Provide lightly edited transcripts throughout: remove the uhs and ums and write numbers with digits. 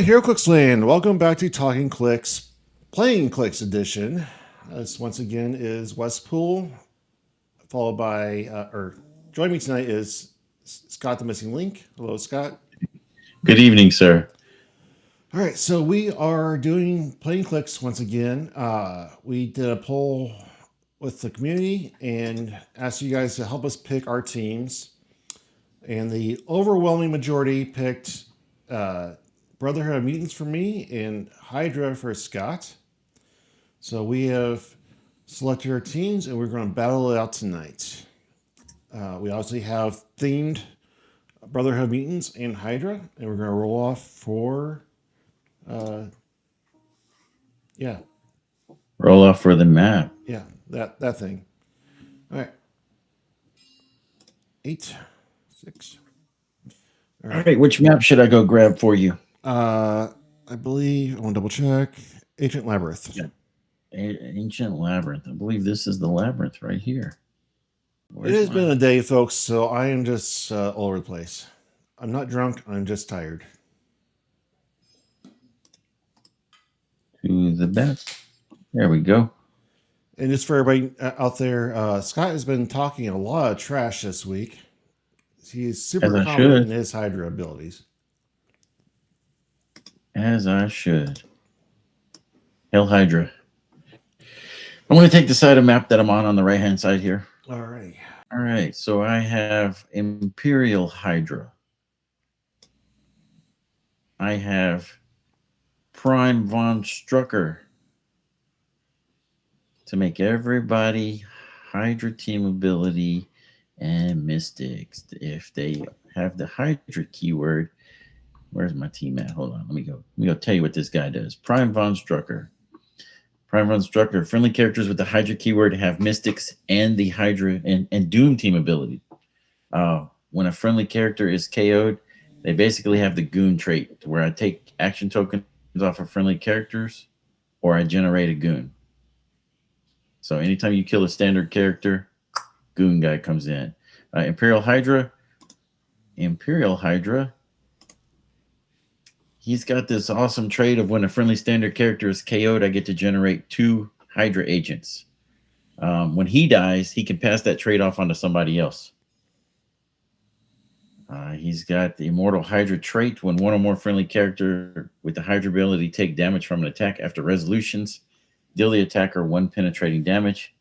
Heroclix land. Welcome back to Talking Clix, playing Clix edition. This once again is Wespool, followed by, joining me tonight is Scott the Missing Link. Hello, Scott. Good evening, sir. All right, so we are doing playing Clix once again. We did a poll with the community and asked you guys to help us pick our teams. And the overwhelming majority picked Brotherhood of Mutants for me and Hydra for Scott. So we have selected our teams and we're going to battle it out tonight. We obviously have themed Brotherhood of Mutants and Hydra, and we're going to roll off for, yeah, Roll off for the map. yeah, that thing. All right. 8, 6. All right, which map should I go grab for you? I believe, I want to double check, Ancient Labyrinth. Yeah. Ancient Labyrinth. I believe this is the labyrinth right here. It has been a day, folks, so I am just all over the place. I'm not drunk, I'm just tired. To the best. There we go. And just for everybody out there, Scott has been talking a lot of trash this week. He is super confident in his Hydra abilities. As I should. Hell Hydra. I'm going to take the side of map that I'm on the right-hand side here. All right. All right, so I have Imperial Hydra. I have Prime Von Strucker to make everybody Hydra team ability and Mystics. If they have the Hydra keyword, where's my team at? Hold on, let me go tell you what this guy does. Prime Von Strucker. Prime Von Strucker, friendly characters with the Hydra keyword have Mystics and the Hydra and Doom team ability. When a friendly character is KO'd, they basically have the Goon trait, where I take action tokens off of friendly characters, or I generate a Goon. So anytime you kill a standard character, Goon guy comes in. Imperial Hydra. He's got this awesome trait of when a friendly standard character is KO'd, I get to generate 2 Hydra agents. When he dies, he can pass that trait off onto somebody else. He's got the Immortal Hydra trait. When one or more friendly character with the Hydra ability take damage from an attack after resolutions, deal the attacker 1 penetrating damage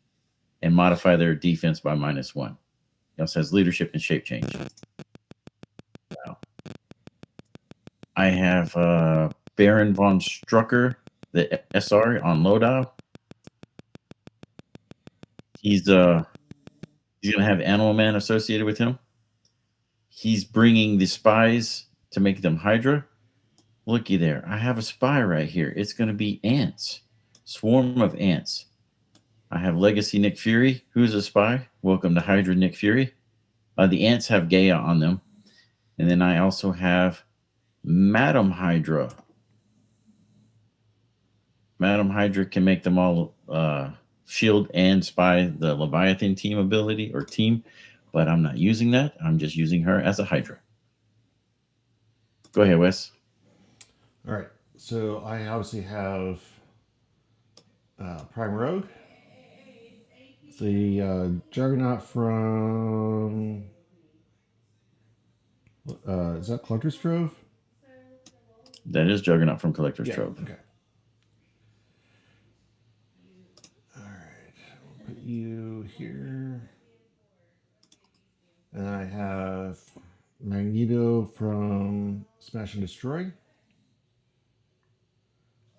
and modify their defense by -1. He also has leadership and shape change. Wow. I have Baron Von Strucker, the SR on Lodao. He's going to have Animal Man associated with him. He's bringing the spies to make them Hydra. Looky there. I have a spy right here. It's going to be ants. Swarm of ants. I have Legacy Nick Fury, who's a spy. Welcome to Hydra Nick Fury. The ants have Gaia on them. And then I also have Madam Hydra. Madam Hydra can make them all shield and spy the Leviathan team ability or team, but I'm not using that. I'm just using her as a Hydra. Go ahead, Wes. All right. So I obviously have Prime Rogue, the Juggernaut from is that Collector's Trove? That is Juggernaut from Collector's Trove. Okay. All right. We'll put you here. And I have Magneto from Smash and Destroy.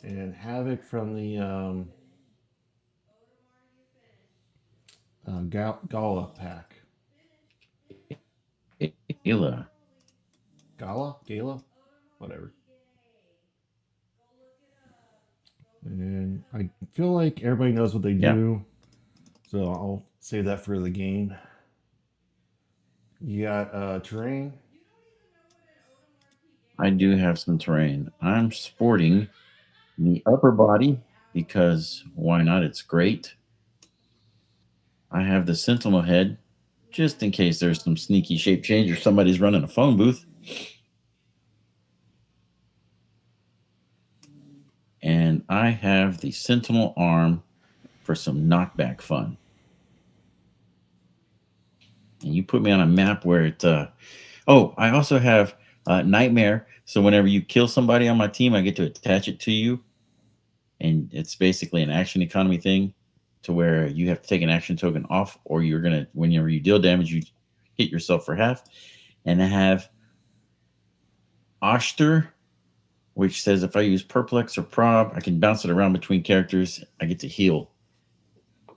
And Havoc from the Gala pack. Gala? Whatever. And I feel like everybody knows what they do. So I'll save that for the game. You got terrain? I do have some terrain. I'm sporting the upper body because why not? It's great. I have the Sentinel head just in case there's some sneaky shape change or somebody's running a phone booth. I have the Sentinel arm for some knockback fun. And you put me on a map where it. Oh, I also have Nightmare. So whenever you kill somebody on my team, I get to attach it to you, and it's basically an action economy thing, to where you have to take an action token off, or you're gonna, whenever you deal damage, you hit yourself for half. And I have Oster, which says if I use Perplex or Prob, I can bounce it around between characters. I get to heal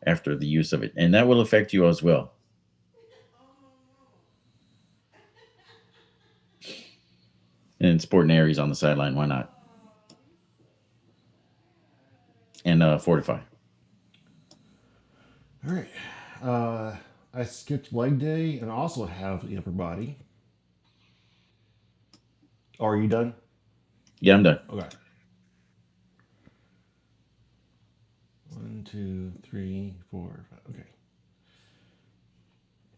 after the use of it, and that will affect you as well. And Sport and Aries on the sideline, why not? And Fortify. All right. I skipped leg day and also have the upper body. Oh, are you done? Yeah, I'm done. Okay. 1, 2, 3, 4, 5. Okay.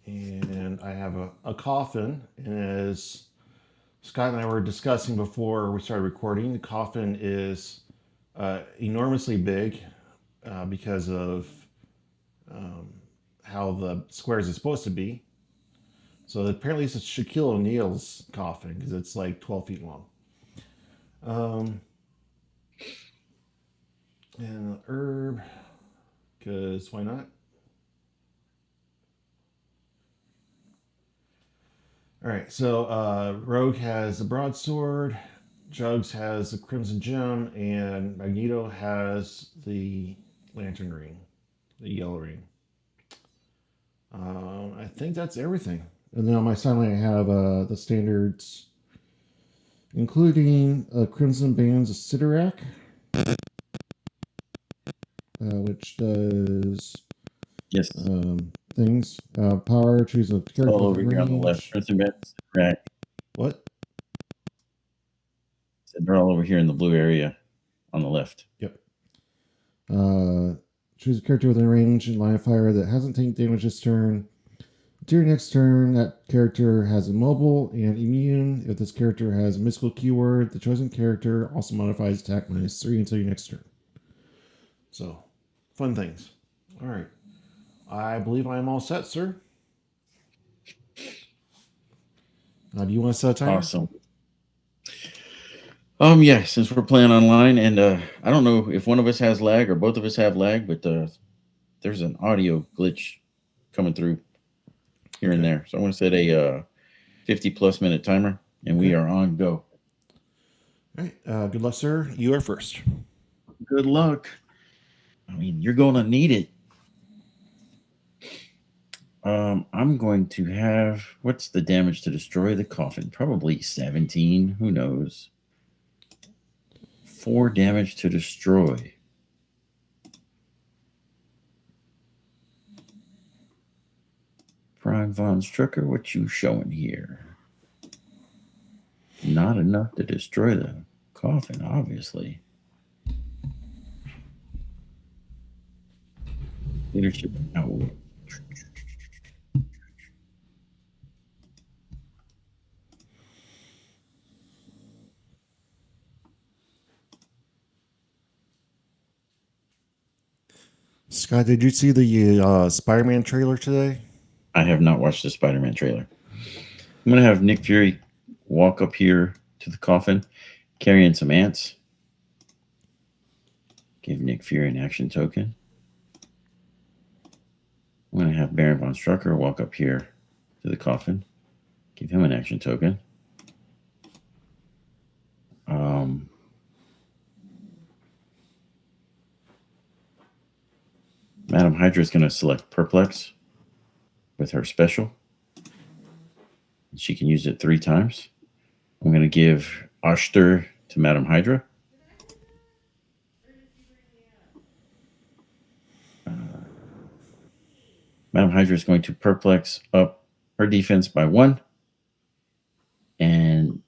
And I have a coffin. And as Scott and I were discussing before we started recording, the coffin is enormously big because of how the squares is supposed to be. So apparently it's Shaquille O'Neal's coffin because it's like 12 feet long. And herb, because why not? All right, so Rogue has the broadsword, Jugs has the crimson gem, and Magneto has the lantern ring, the yellow ring. I think that's everything. And then on my sideline, I have the standards, including Crimson Band's Sidorak, which does Yes. things. Power, choose a character All with over here on the left. range. Crimson Bats, right. What? They're all over here in the blue area on the left. Yep. Choose a character within range and line of fire that hasn't taken damage this turn. To your next turn, that character has immobile and immune. If this character has a mystical keyword, the chosen character also modifies attack -3 until your next turn. So, fun things. All right. I believe I am all set, sir. Do you want to set a timer? Awesome. Yeah, since we're playing online, and I don't know if one of us has lag or both of us have lag, but there's an audio glitch coming through here and there. So I want to set a 50+ minute timer, and we are on go. All right. Good luck, sir. You are first. Good luck. I mean, you're going to need it. I'm going to have, what's the damage to destroy the coffin? Probably 17. Who knows? 4 damage to destroy. Prime Von Strucker, what you showing here? Not enough to destroy the coffin, obviously. Leadership outward. Scott, did you see the Spider-Man trailer today? I have not watched the Spider-Man trailer. I'm going to have Nick Fury walk up here to the coffin, carrying some ants. Give Nick Fury an action token. I'm going to have Baron Von Strucker walk up here to the coffin. Give him an action token. Madam Hydra is going to select Perplex with her special. She can use it 3 times. I'm going to give Oster to Madam Hydra. Madam Hydra is going to Perplex up her defense by 1. And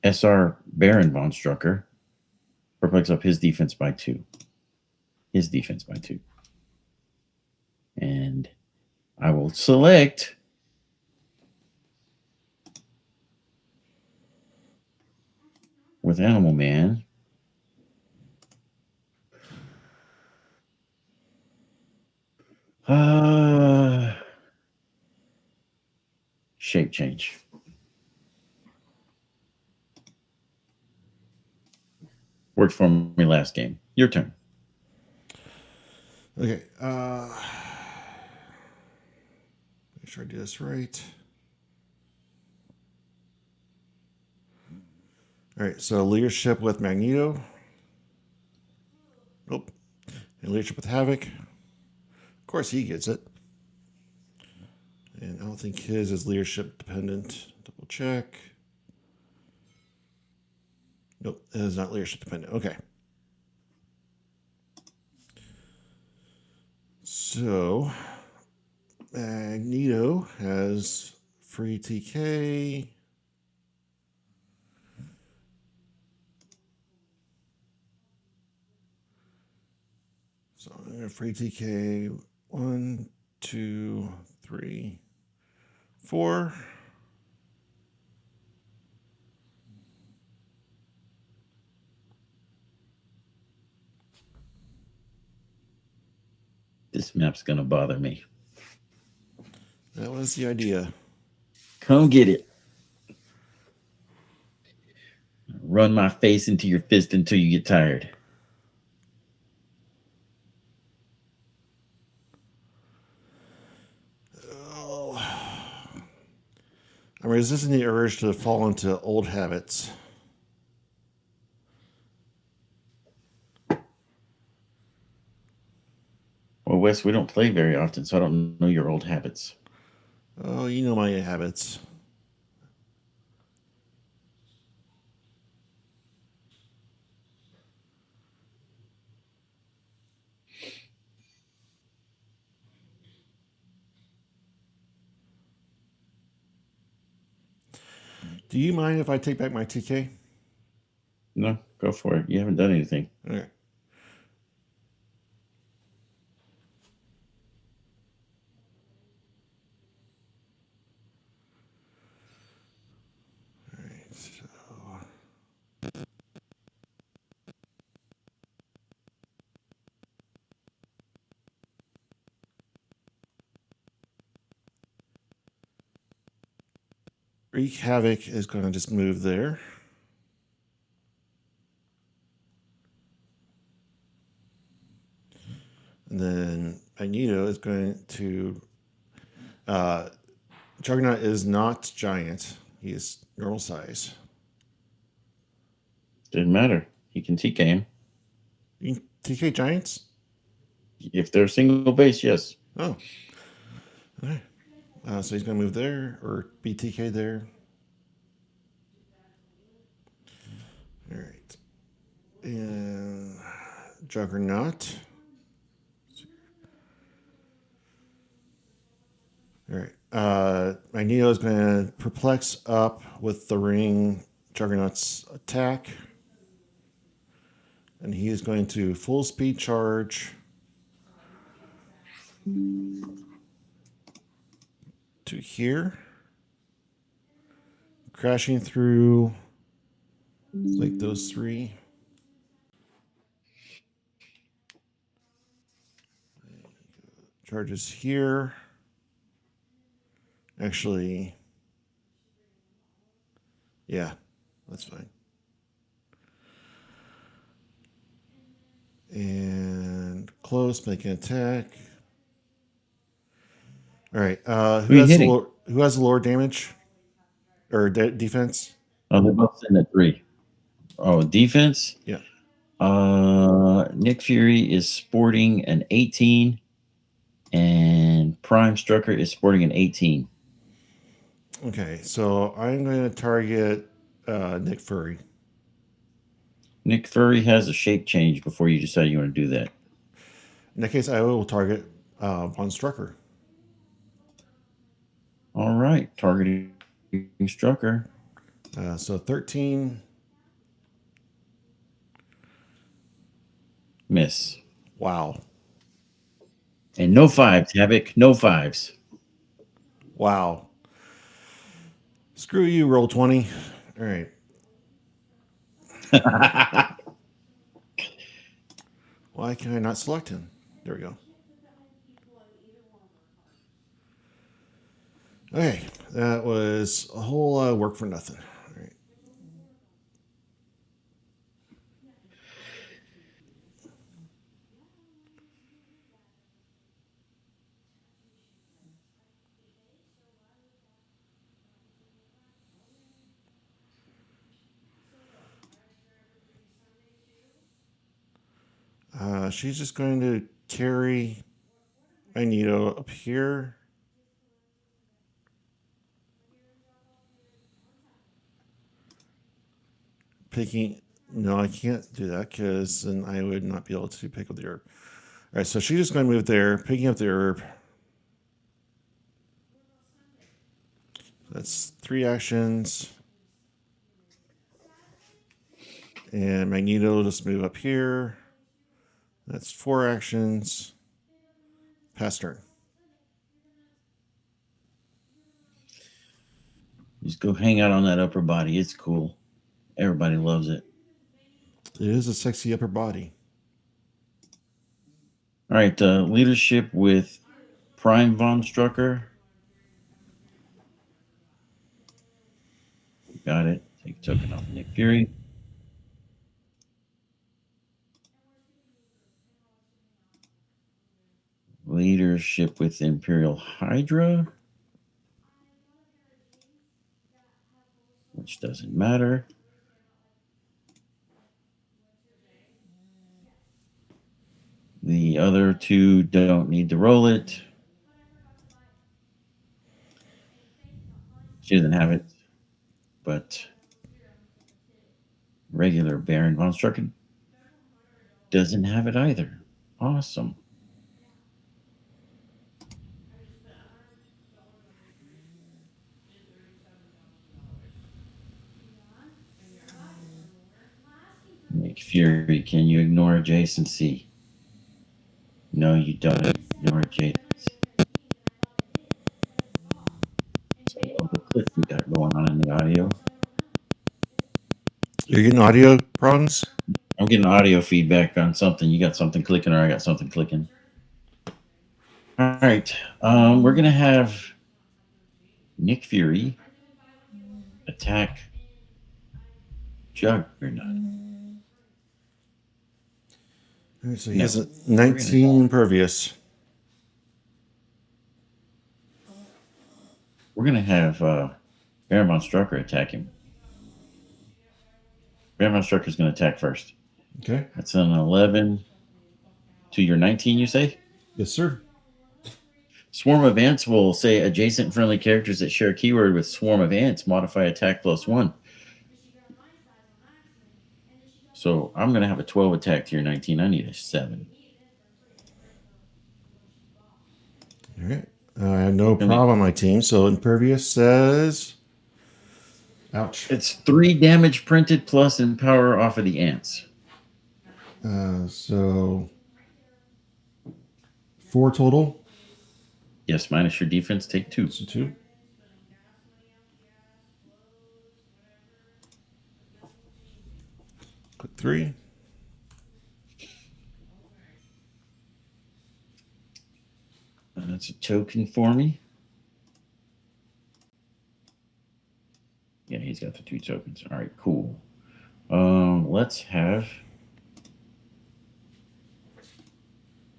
SR Baron Von Strucker Perplex up his defense by 2. His defense by 2. And I will select with Animal Man Shape change. Worked for me last game. Your turn. Okay. Make sure I do this right. All right. So leadership with Magneto. Nope. And leadership with Havoc. Of course, he gets it. And I don't think his is leadership dependent. Double check. Nope, it is not leadership dependent. Okay. So Magneto has free TK. So I'm going to free TK 1, 2, 3, 4. This map's gonna bother me. That was the idea. Come get it. Run my face into your fist until you get tired. Oh. I'm resisting the urge to fall into old habits. Well, Wes, we don't play very often, so I don't know your old habits. Oh, you know my habits. Do you mind if I take back my TK? No, go for it. You haven't done anything. Okay. All right, so Wreak Havoc is going to just move there. And then Magneto is going to. Juggernaut is not giant. He is normal size. Didn't matter. He can TK him. You can TK giants? If they're single base, yes. Oh. Okay. So he's going to move there or be TK there. All right. And Juggernaut. All right. Magneto is going to perplex up with the ring Juggernaut's attack. And he is going to full speed charge to here. Crashing through like those three. Charges here. Actually, yeah, that's fine. And close, make an attack. All right. Who are you hitting? Who has the lower damage or defense? Oh, they're both sitting at 3. Oh, defense? Yeah. Nick Fury is sporting an 18, and Prime Strucker is sporting an 18. Okay, so I'm going to target Nick Fury. Nick Fury has a shape change before you decide you want to do that. In that case, I will target Von Strucker. All right, targeting Strucker. So 13. Miss. Wow. And no 5s, Havoc. No 5s. Wow. Screw you, roll 20. All right. Why can I not select him? There we go. Okay, that was a whole work for nothing. All right. She's just going to carry Magneto up here. Picking. No, I can't do that because then I would not be able to pick up the herb. All right, so she's just going to move there, picking up the herb. That's 3 actions. And Magneto will just move up here. That's 4 actions. Pass turn. Just go hang out on that upper body. It's cool. Everybody loves it. It is a sexy upper body. All right, leadership with Prime Von Strucker. Got it. Take a token off Nick Fury. Leadership with Imperial Hydra, which doesn't matter. The other two don't need to roll it. She doesn't have it, but regular Baron Von Strucker doesn't have it either. Awesome. Nick Fury, can you ignore adjacency? No, you don't ignore adjacency. So all the click we got going on in the audio. You're getting audio problems? I'm getting audio feedback on something. You got something clicking, or I got something clicking. All right. We're going to have Nick Fury attack Juggernaut. All right, so he No, has a 19 impervious. We're going to have Baron Von Strucker attack him. Baron Von Strucker is going to attack first. Okay. That's an 11 to your 19, you say? Yes, sir. Swarm of Ants will say adjacent friendly characters that share a keyword with Swarm of Ants modify attack +1. So I'm going to have a 12 attack to your 19. I need a 7. All right. I have no problem on my team. So impervious says, ouch. It's 3 damage printed plus empower off of the ants. So 4 total. Yes, minus your defense, take 2. So 2. Click 3. That's a token for me. Yeah, he's got the 2 tokens. All right, cool. Let's have.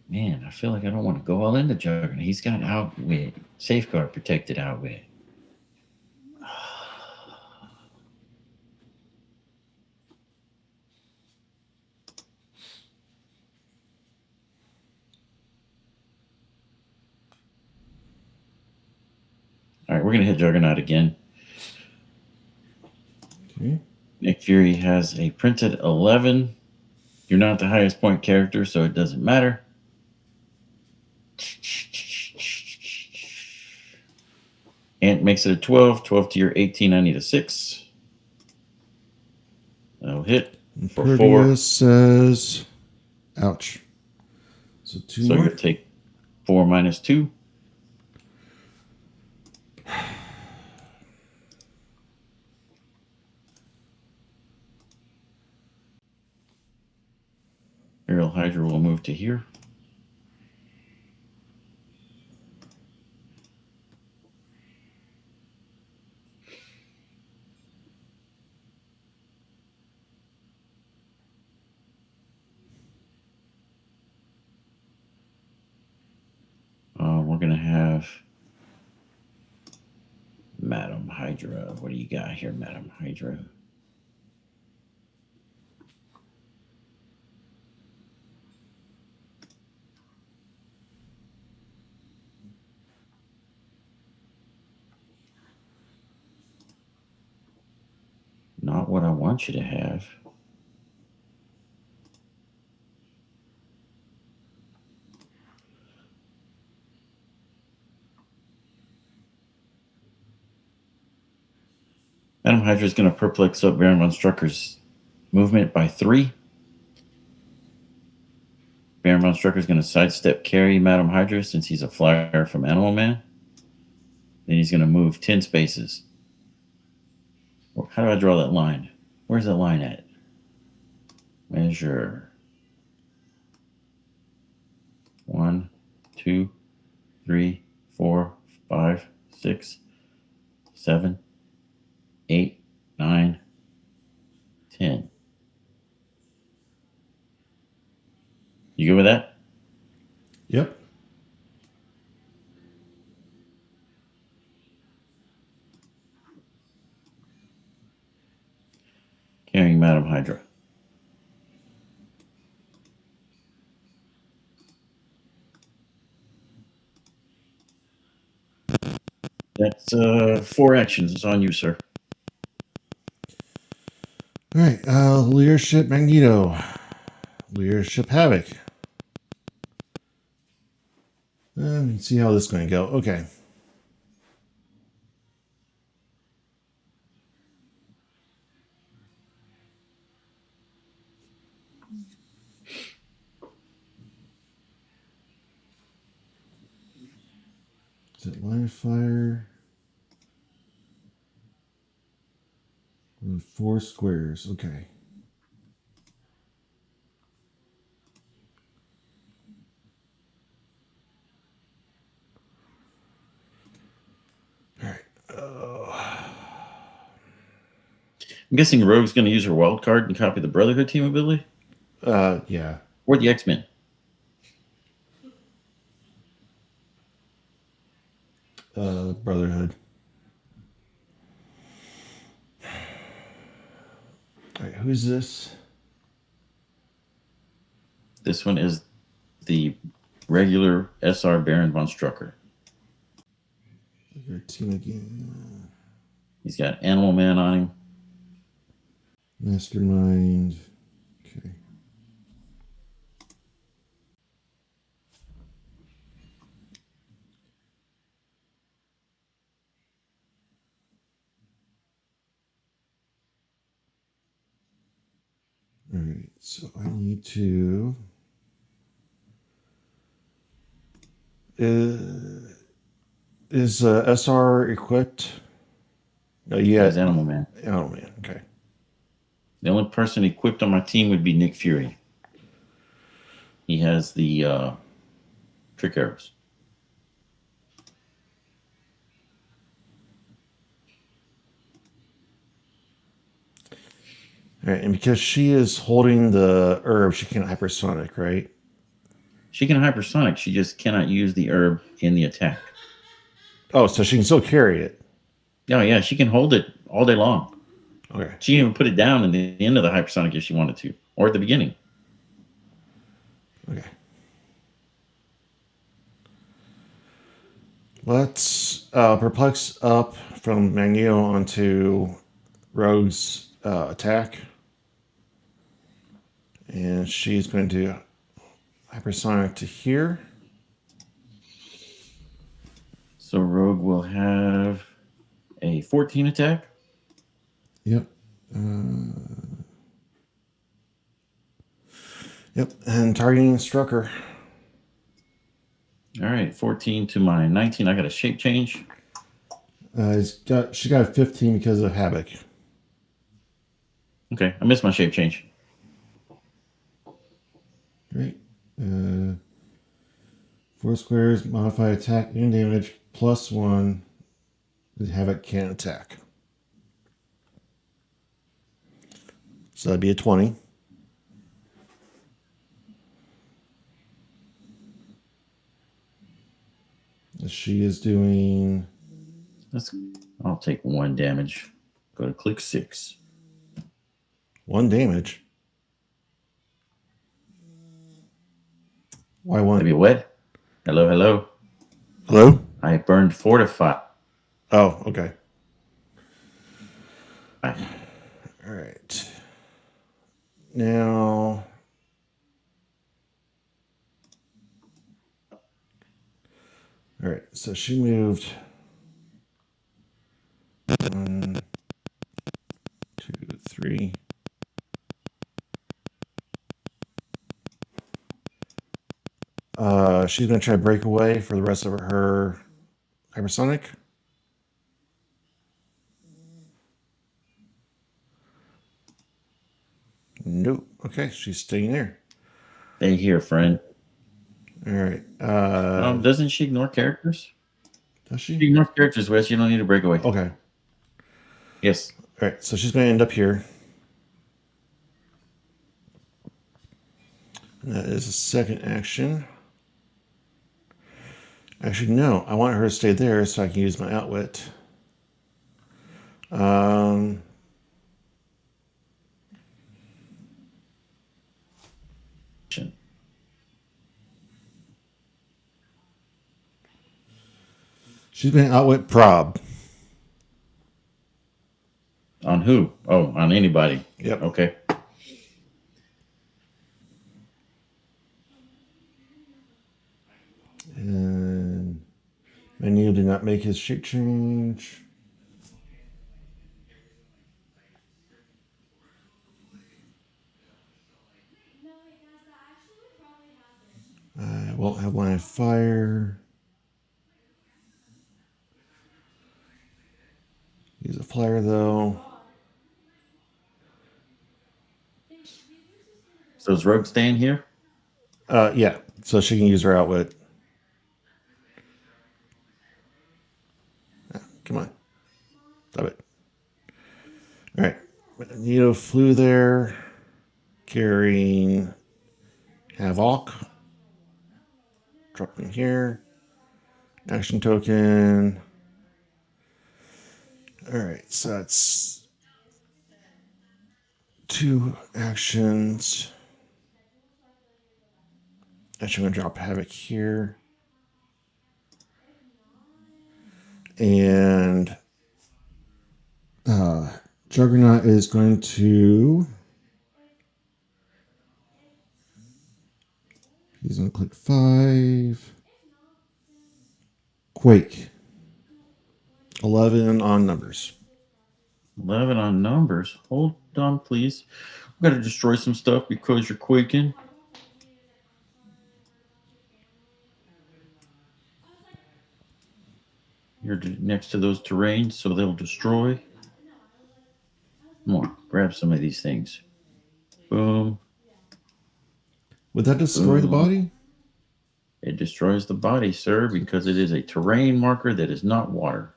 Man, I feel like I don't want to go all into Juggernaut. He's got Outwit, Safeguard protected Outwit. All right, we're going to hit Juggernaut again. Okay. Nick Fury has a printed 11. You're not the highest point character, so it doesn't matter. Ant makes it a 12. 12 to your 18. I need a 6. That'll hit for 4. Impervious says, ouch. So 2 So more. you're going to take 4 minus 2. Aerial Hydra will move to here. Hydra. What do you got here, Madam Hydra? Not what I want you to have. Madam Hydra is going to perplex up Baron von Strucker's movement by 3. Baron von Strucker is going to sidestep carry Madam Hydra since he's a flyer from Animal Man. Then he's going to move 10 spaces. How do I draw that line? Where's that line at? Measure. 1, 2, 3, 4, 5, 6, 7, 8, 9, 10. You good with that? Yep. Carrying Madam Hydra. That's 4 actions. It's on you, sir. All right. Leadership Magneto. Leadership Havoc. Let's see how this is going to go. Okay. Is it line of fire? 4 squares. Okay. All right. I'm guessing Rogue's going to use her wild card and copy the Brotherhood team ability? Yeah. Or the X-Men? Brotherhood. All right. Who's this? This one is the regular SR Baron von Strucker. Your team again. He's got Animal Man on him. Mastermind. Okay. All right. So I need to. Is SR equipped? No, yeah. As Animal Man. Oh man. Okay. The only person equipped on my team would be Nick Fury. He has the trick arrows. All right, and because she is holding the herb, she can't hypersonic, right? She can hypersonic. She just cannot use the herb in the attack. Oh, so she can still carry it. Oh, yeah. She can hold it all day long. Okay. She can even put it down at the end of the hypersonic if she wanted to, or at the beginning. Okay. Let's perplex up from Magneto onto Rogue's attack. And she's going to hypersonic to here. So Rogue will have a 14 attack. Yep. Yep, and targeting Strucker. All right, 14 to my 19. I got a shape change. She got a 15 because of Havoc. Okay, I missed my shape change. Great. 4 squares, modify attack and damage, +1. Havoc can't attack. So that'd be a 20. She is doing I'll take 1 damage. Go to Clix 6. 1 damage. Why 1? Maybe what? Hello, hello. Hello? I burned fortify. Oh, okay. All right. Now. All right. So she moved. 1, 2, 3. She's going to try to break away for the rest of her hypersonic. Nope. Okay, she's staying there. Stay here, friend. All right. Doesn't she ignore characters? Does She she? ignores characters, Wes. You don't need to break away. Okay. Yes. All right. So she's going to end up here. And that is a second action. Actually, no. I want her to stay there so I can use my outwit. She's going to outwit Prob. On who? Oh, on anybody. Yep. Okay. And Menu did not make his shape change. I won't have line of fire. Use a flyer though. So is Rogue staying here? Yeah. So she can use her outwit. Come on. Stop it. All right. Neo flew there, carrying Havoc. Drop in here. Action token. All right. So that's 2 actions. Actually, I'm going to drop Havoc here. And Juggernaut is going to. He's going to click 5. Quake. 11 on numbers. 11 on numbers. Hold on, please. We got to destroy some stuff because you're quaking. You're next to those terrains, so they'll destroy. Come on, grab some of these things. Boom. Would that destroy the body? It destroys the body, sir, because it is a terrain marker that is not water.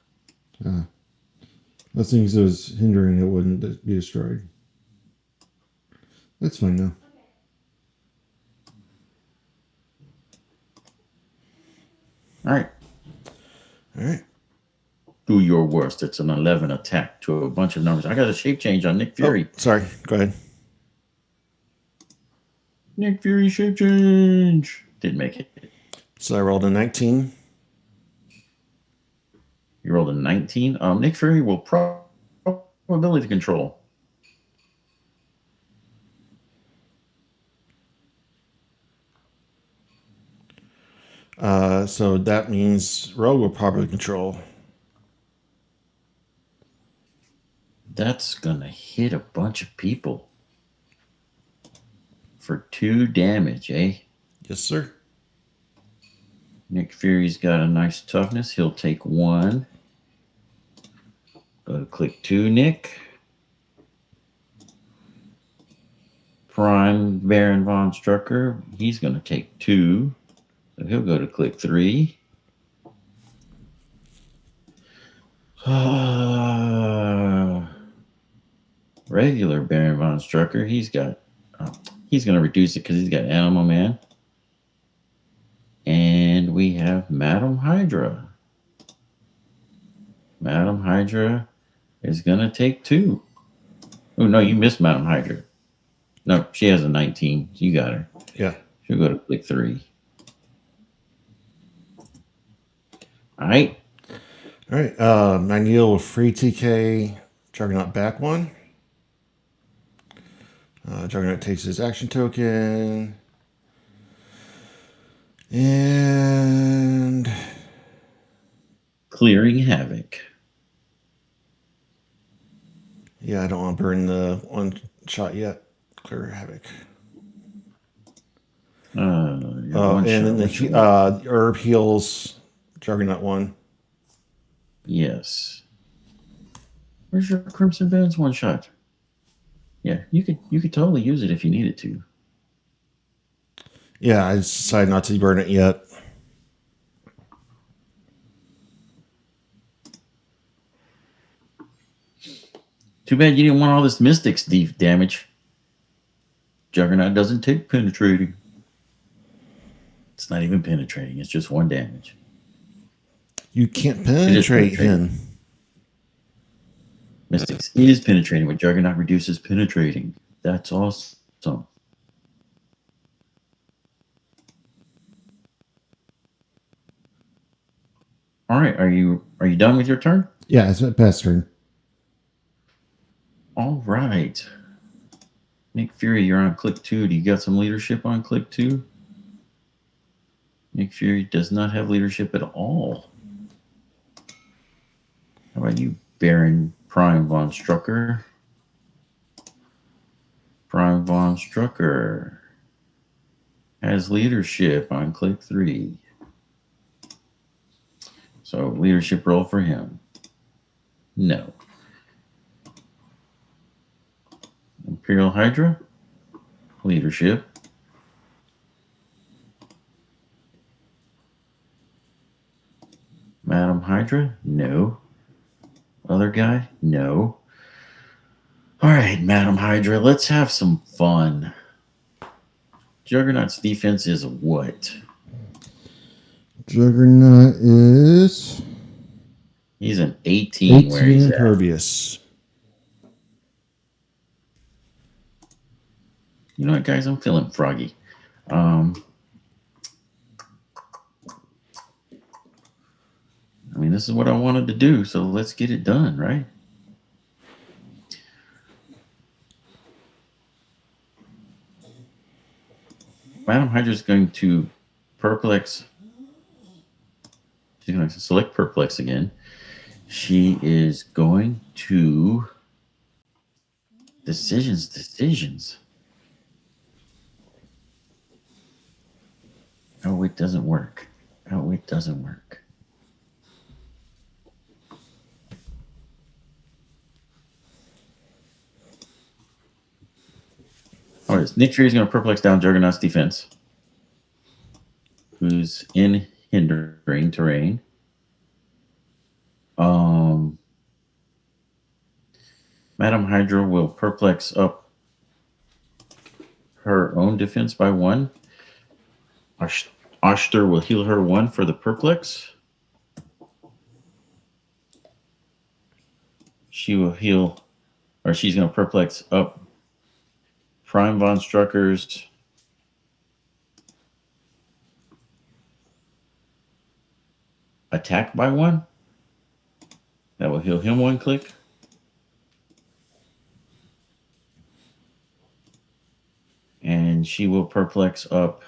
Those things that was hindering it wouldn't be destroyed. That's fine now. All right. All right. Do your worst. It's an 11 attack to a bunch of numbers. I got a shape change on Nick Fury. Oh, sorry. Go ahead. Nick Fury shape change. Didn't make it. So I rolled a 19. You rolled a 19. Nick Fury will probability control. So that means Rogue will probably control. That's going to hit a bunch of people. For 2 damage, eh? Yes, sir. Nick Fury's got a nice toughness. He'll take 1. Go to click 2, Nick. Prime Baron Von Strucker, he's going to take 2. So he'll go to click 3. Regular Baron Von Strucker, he's going to reduce it because he's got Animal Man. And we have Madam Hydra. Madam Hydra is going to take 2. Oh, no, you missed Madam Hydra. No, she has a 19. You got her. Yeah. She'll go to click 3. All right. All right. Magneto will free TK Juggernaut back 1. Juggernaut takes his action token. And Clearing Havoc. yeah, I don't want to burn the one shot yet. Clear Havoc. One And shot. then the herb heals Juggernaut 1. Yes. Where's your Crimson Bands one shot? Yeah, you could totally use it if you needed to. Yeah, I decided not to burn it yet. Too bad you didn't want all this Mystics damage. Juggernaut doesn't take penetrating. It's not even penetrating. It's just 1 damage. You can't penetrate him. Mystics is penetrating, but Juggernaut reduces penetrating. That's awesome. All right, are you done with your turn? Yeah, it's my best turn. All right. Nick Fury, you're on click 2. Do you got some leadership on click 2? Nick Fury does not have leadership at all. How about you, Baron Prime Von Strucker? Prime Von Strucker has leadership on click 3. So leadership role for him. No. Imperial Hydra, leadership. Madam Hydra, no. Other guy, no. All right, Madam Hydra, let's have some fun. Juggernaut's defense is what? Juggernaut is... He's an 18 where he's impervious. You know what, guys? I'm feeling froggy. I mean, this is what I wanted to do, so let's get it done, right? Madam Hydra is going to perplex. She's going to select perplex again. She is going to decisions. Oh, it doesn't work. Oh, it doesn't work. All right, Nick Fury is going to perplex down Juggernaut's defense, who's in hindering terrain. Madam Hydra will perplex up her own defense by 1. Oster will heal her 1 for the perplex. She will heal, or she's going to perplex up Prime Von Strucker's attack by 1. That will heal him 1 click. And she will perplex up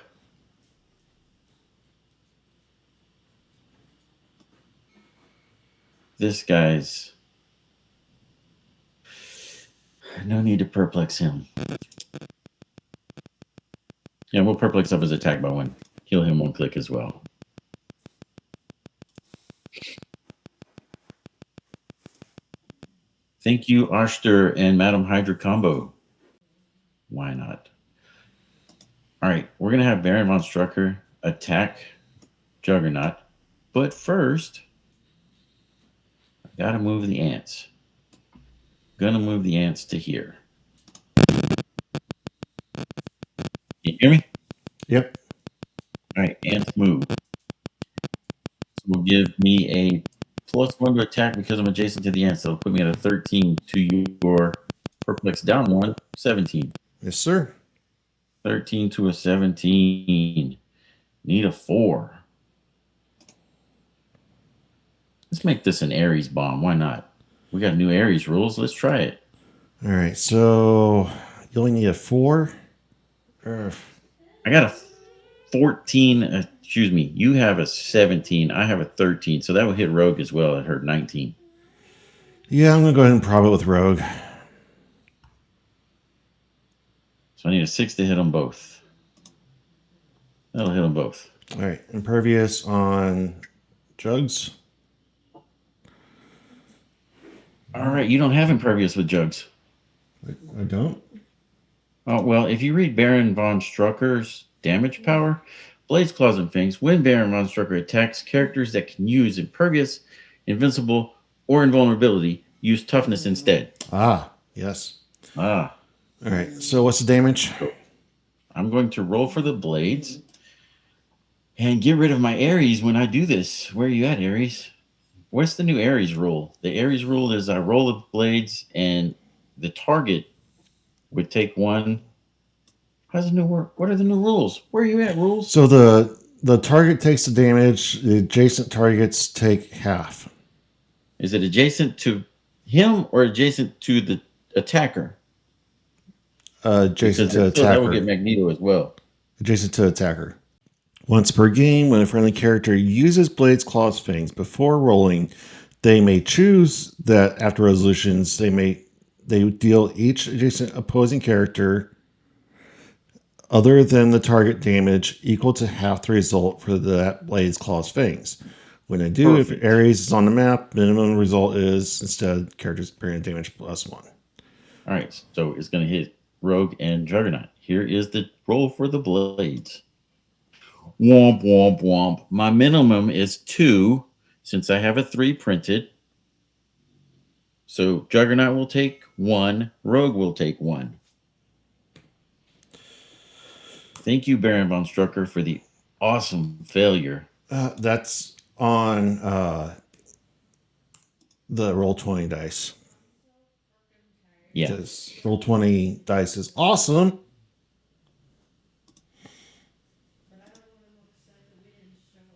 this guy's. No need to perplex him. Yeah, we'll perplex up his attack by 1. Heal him 1 click as well. Thank you, Oster and Madam Hydra combo. Why not? All right, we're going to have Baron Von Strucker attack Juggernaut. But first, I got to move the ants. Going to move the ants to here. Can you hear me? Yep. All right, ants move. So will give me a +1 to attack because I'm adjacent to the ant. So it'll put me at a 13 to your perplex down 1, 17. Yes, sir. 13 to a 17. Need a 4. Let's make this an Ares bomb. Why not? We got new Ares rules. Let's try it. All right. So you only need a 4. I got a 14. Excuse me. You have a 17. I have a 13. So that will hit Rogue as well at her 19. Yeah, I'm going to go ahead and prob it with Rogue. So I need a 6 to hit them both. That'll hit them both. All right. Impervious on Jugs. All right. You don't have impervious with Jugs. I don't. Oh, well, if you read Baron von Strucker's damage power, Blades, Claws, and Fangs, when Baron von Strucker attacks characters that can use impervious, invincible, or invulnerability, use toughness instead. Ah, yes. Ah. All right. So what's the damage? I'm going to roll for the Blades and get rid of my Ares when I do this. Where are you at, Ares? What's the new Ares rule? The Ares rule is I roll the Blades and the target would take 1. How's the new work? What are the new rules? Where are you at, rules? So the target takes the damage. The adjacent targets take half. Is it adjacent to him or adjacent to the attacker? Adjacent to attacker. That will attacker. get Magneto as well. Adjacent to attacker. Once per game, when a friendly character uses Blades, Claws, Fangs before rolling, they may choose that after resolutions, they deal each adjacent opposing character other than the target damage equal to half the result for that Blades, Claws, Fangs. When they do, Perfect. If Ares is on the map, minimum result is instead characters experience damage +1. All right, so it's going to hit Rogue and Juggernaut. Here is the roll for the Blades. Womp, womp, womp. My minimum is 2 since I have a 3 printed. So Juggernaut will take 1. Rogue will take 1. Thank you, Baron von Strucker, for the awesome failure. That's on the Roll20 dice. Yeah. Because Roll20 dice is awesome.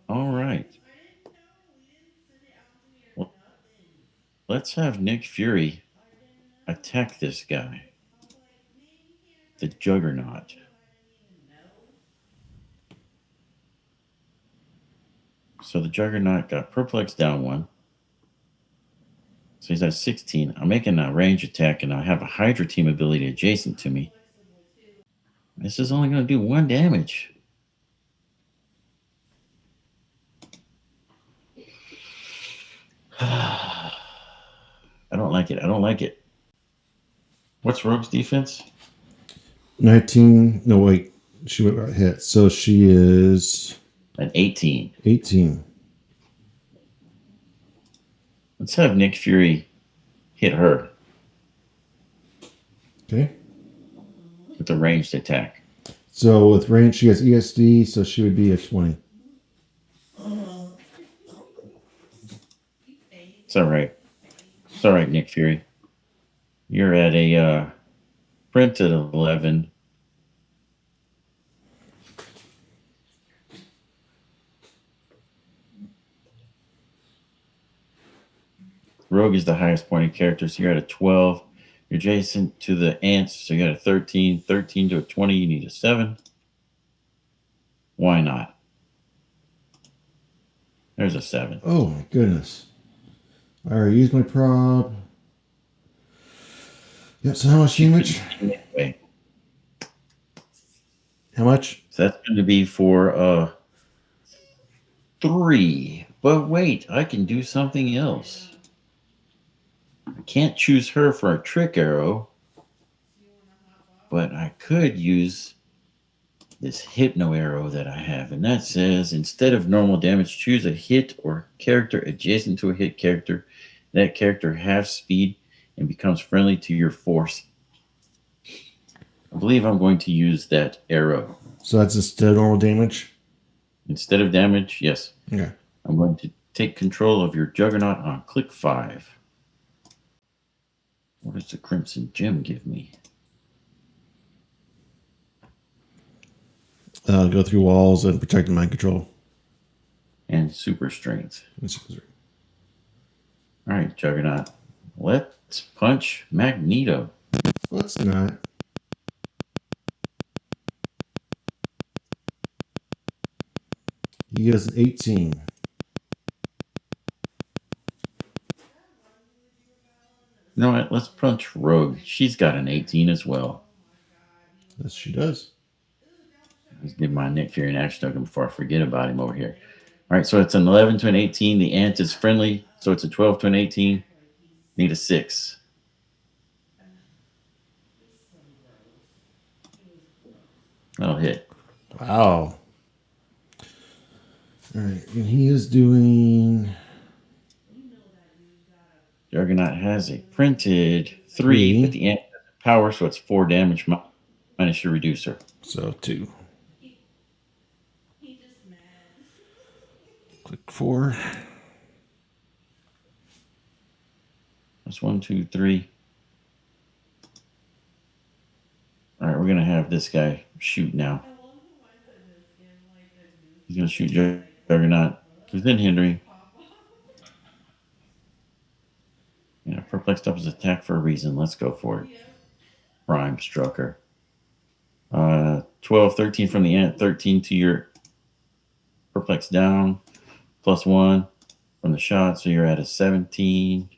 All right. Well, let's have Nick Fury attack this guy, the Juggernaut. So the Juggernaut got perplex down 1. So he's at 16. I'm making a range attack, and I have a Hydra team ability adjacent to me. This is only going to do 1 damage. I don't like it. I don't like it. What's Rogue's defense? 19. No, wait. She got hit. So she is... At 18. 18. Let's have Nick Fury hit her. Okay. With a ranged attack. So with range, she has ESD, so she would be a 20. It's all right. It's all right, Nick Fury. You're at a print at 11. Rogue is the highest pointed character, so you're at a 12. You're adjacent to the ants, so you got a 13. 13 to a 20, you need a 7. Why not? There's a 7. Oh, my goodness. I already used my prob. Yep, so how much damage? Anyway. How much? So that's going to be for 3. But wait, I can do something else. I can't choose her for a trick arrow, but I could use this hypno arrow that I have, and that says instead of normal damage, choose a hit or character adjacent to a hit character. That character halves speed and becomes friendly to your force. I believe I'm going to use that arrow. So that's instead of normal damage? Instead of damage, yes. Okay. I'm going to take control of your Juggernaut on click 5. What does the Crimson Gem give me? Go through walls and protect mind control. And super strength. All right, Juggernaut. Let's punch Magneto. Let's not. He has an 18. You know what? Let's punch Rogue. She's got an 18 as well. Yes, she does. Let's give my Nick Fury an action token before I forget about him over here. All right, so it's an 11 to an 18. The ant is friendly, so it's a 12 to an 18. Need a 6. That'll hit. Wow. All right, and he is doing... Juggernaut has a printed 3, but the ant has power, so it's 4 damage minus your reducer. So 2. Click 4. That's 1, 2, 3. All right, we're going to have this guy shoot now. He's going to shoot Juggernaut. He's been hindering. Yeah, perplexed up his attack for a reason. Let's go for it. Prime Strucker. 12, 13 from the ant, 13 to your perplex down, plus 1 from the shot, so you're at a 17,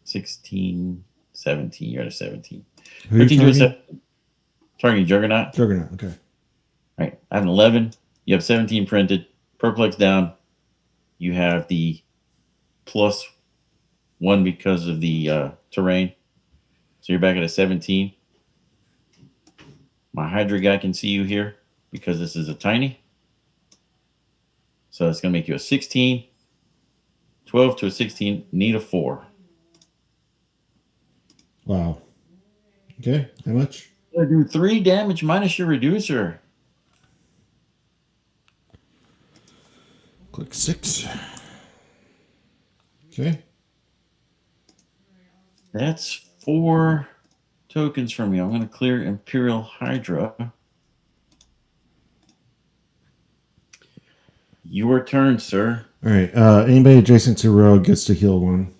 16, 17. You're at a 17. Who 13 to a 17. Targeting Juggernaut. Juggernaut, okay. All right, I have an 11. You have 17 printed. Perplex down. You have the plus 1 because of the terrain. So you're back at a 17. My Hydra guy can see you here because this is a tiny. So it's going to make you a 16. 12 to a 16. Need a 4. Wow. Okay, how much? I do 3 damage minus your reducer. Click 6. Okay. That's 4 tokens from you. I'm going to clear Imperial Hydra. Your turn, sir. All right. Anybody adjacent to Rogue gets to heal 1.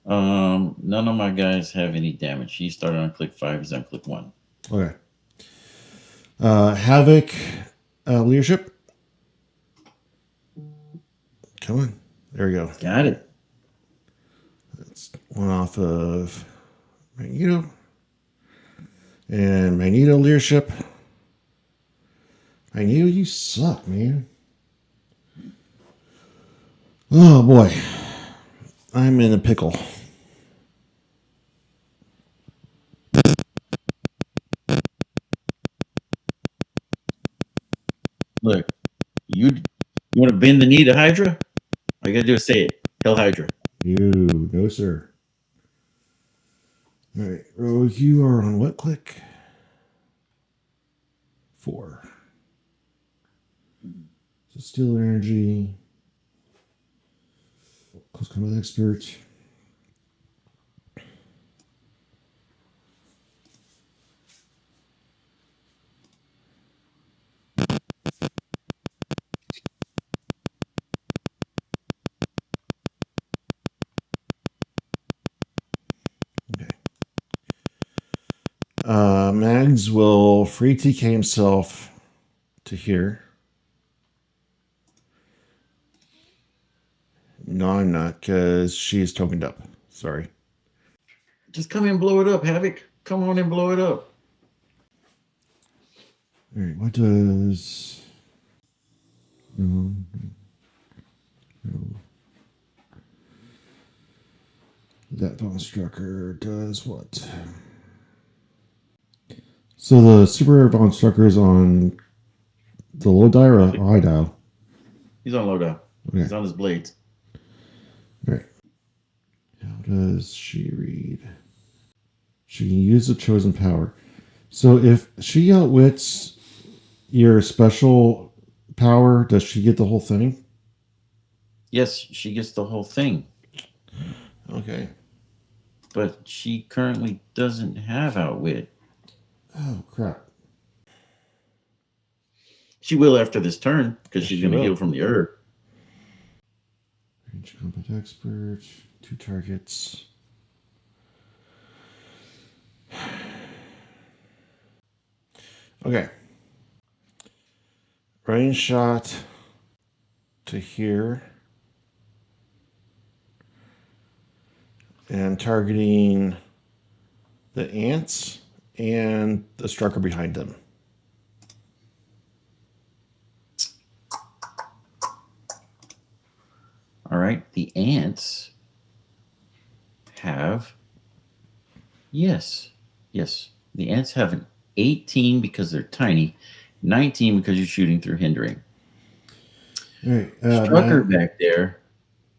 None of my guys have any damage. He started on click 5. He's on click 1. Okay. Havoc leadership. Come on. There we go. Got it. That's 1 off of Magneto. And Magneto leadership. Magneto, you suck, man. Oh, boy. I'm in a pickle. Look, you want to bend the knee to Hydra? All you got to do is say it. Hell Hydra. You, no, sir. All right, Rogue, you are on what click? 4. So Steel Energy. Close Combat Expert. Okay. Mags will free TK himself to here. No, I'm not, because she's tokened up. Sorry. Just come and blow it up, Havoc. Come on and blow it up. All right, what does... No. That Von Strucker does what? So the Super Von Strucker is on the low die or high dial? He's on low dial. Okay. He's on his blades. All right. How does she read? She can use the chosen power. So if she outwits your special power, does she get the whole thing? Yes, she gets the whole thing. Okay. But she currently doesn't have Outwit. Oh, crap. She will after this turn because Yes, she's she going to heal will. from the herb. Range combat expert. 2 targets. Okay. Range shot to here. And targeting the ants and the strucker behind them. All right. The ants have. Yes. Yes. The ants have an 18 because they're tiny, 19 because you're shooting through hindering. All right. Strucker back there.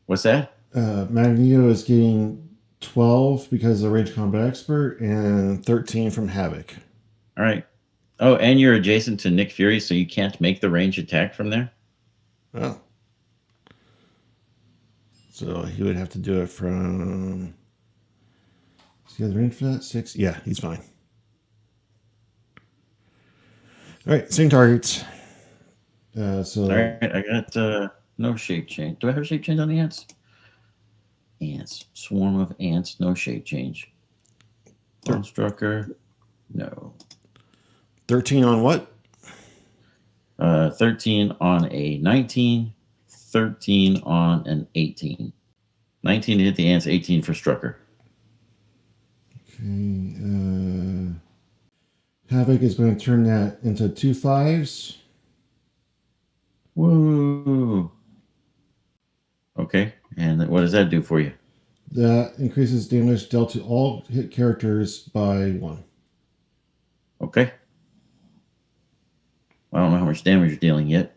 What's that? Magneto is getting 12 because of the range combat expert and 13 from Havoc. All right. Oh, and you're adjacent to Nick Fury, so you can't make the range attack from there? Oh. So he would have to do it from. Does he have the range for that? 6? Yeah, he's fine. All right, same targets. So. All right, I got no shape change. Do I have shape change on the ants? Ants. Swarm of ants, no shape change. Bone Strucker, no. 13 on what? 13 on a 19, 13 on an 18. 19 to hit the ants, 18 for Strucker. Okay. Havoc is going to turn that into 2 5s. Woo! Okay, and what does that do for you? That increases damage dealt to all hit characters by 1. Okay. I don't know how much damage you're dealing yet.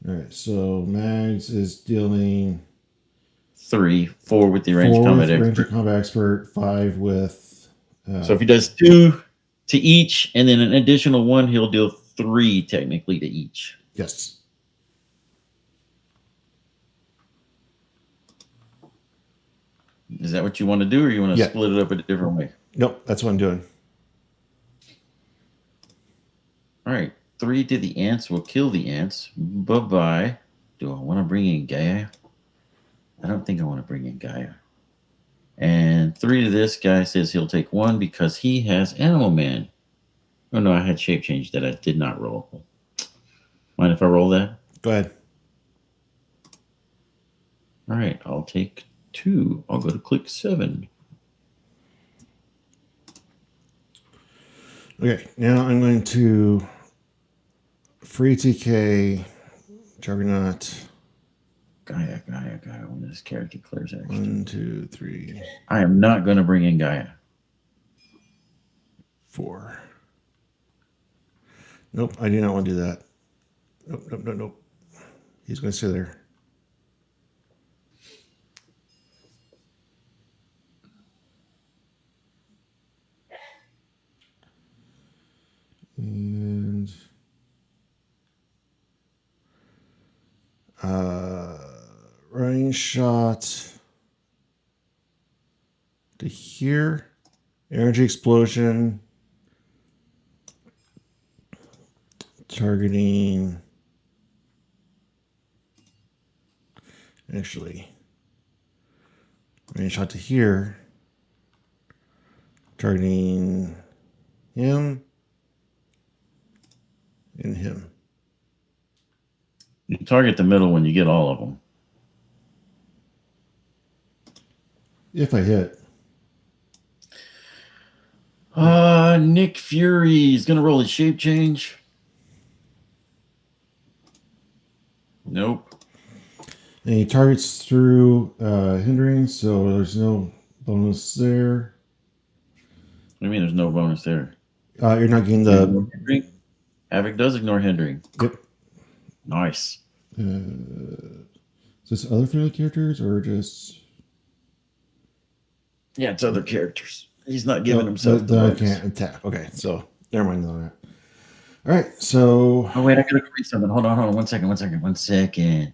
All right, so Mags is dealing 3, 4 with the range 4 combat with expert. range combat expert, 5 with. So if he does 2 to each, and then an additional 1, he'll deal 3 technically to each. Yes. Is that what you want to do, or you want to split it up a different way? Nope, that's what I'm doing. All right, 3 to the ants will kill the ants. Bye-bye. Do I want to bring in Gaia? I don't think I want to bring in Gaia. And 3 to this guy says he'll take 1 because he has Animal Man. Oh, no, I had shape change that I did not roll. Mind if I roll that? Go ahead. All right, I'll take 2. I'll go to Clix 7. Okay, now I'm going to free TK Juggernaut. Gaia. When this character clears extra. 1, 2, 3. I am not going to bring in Gaia. 4. Nope, I do not want to do that. Nope. He's going to stay there. And range shot to here. Energy explosion. Targeting. Actually, range shot to here. Targeting him and him. You target the middle when you get all of them. If I hit. Nick Fury is going to roll his shape change. Nope. And he targets through hindering, so there's no bonus there. What do you mean there's no bonus there? You're not getting the... Havoc does ignore hindering. Yep. Nice. Is this other family characters or just... Yeah, it's other characters. He's not giving himself the bonus. I can't attack. Okay, so never mind on that. All right, so... Oh, wait, I got to create something. Hold on. 1 second.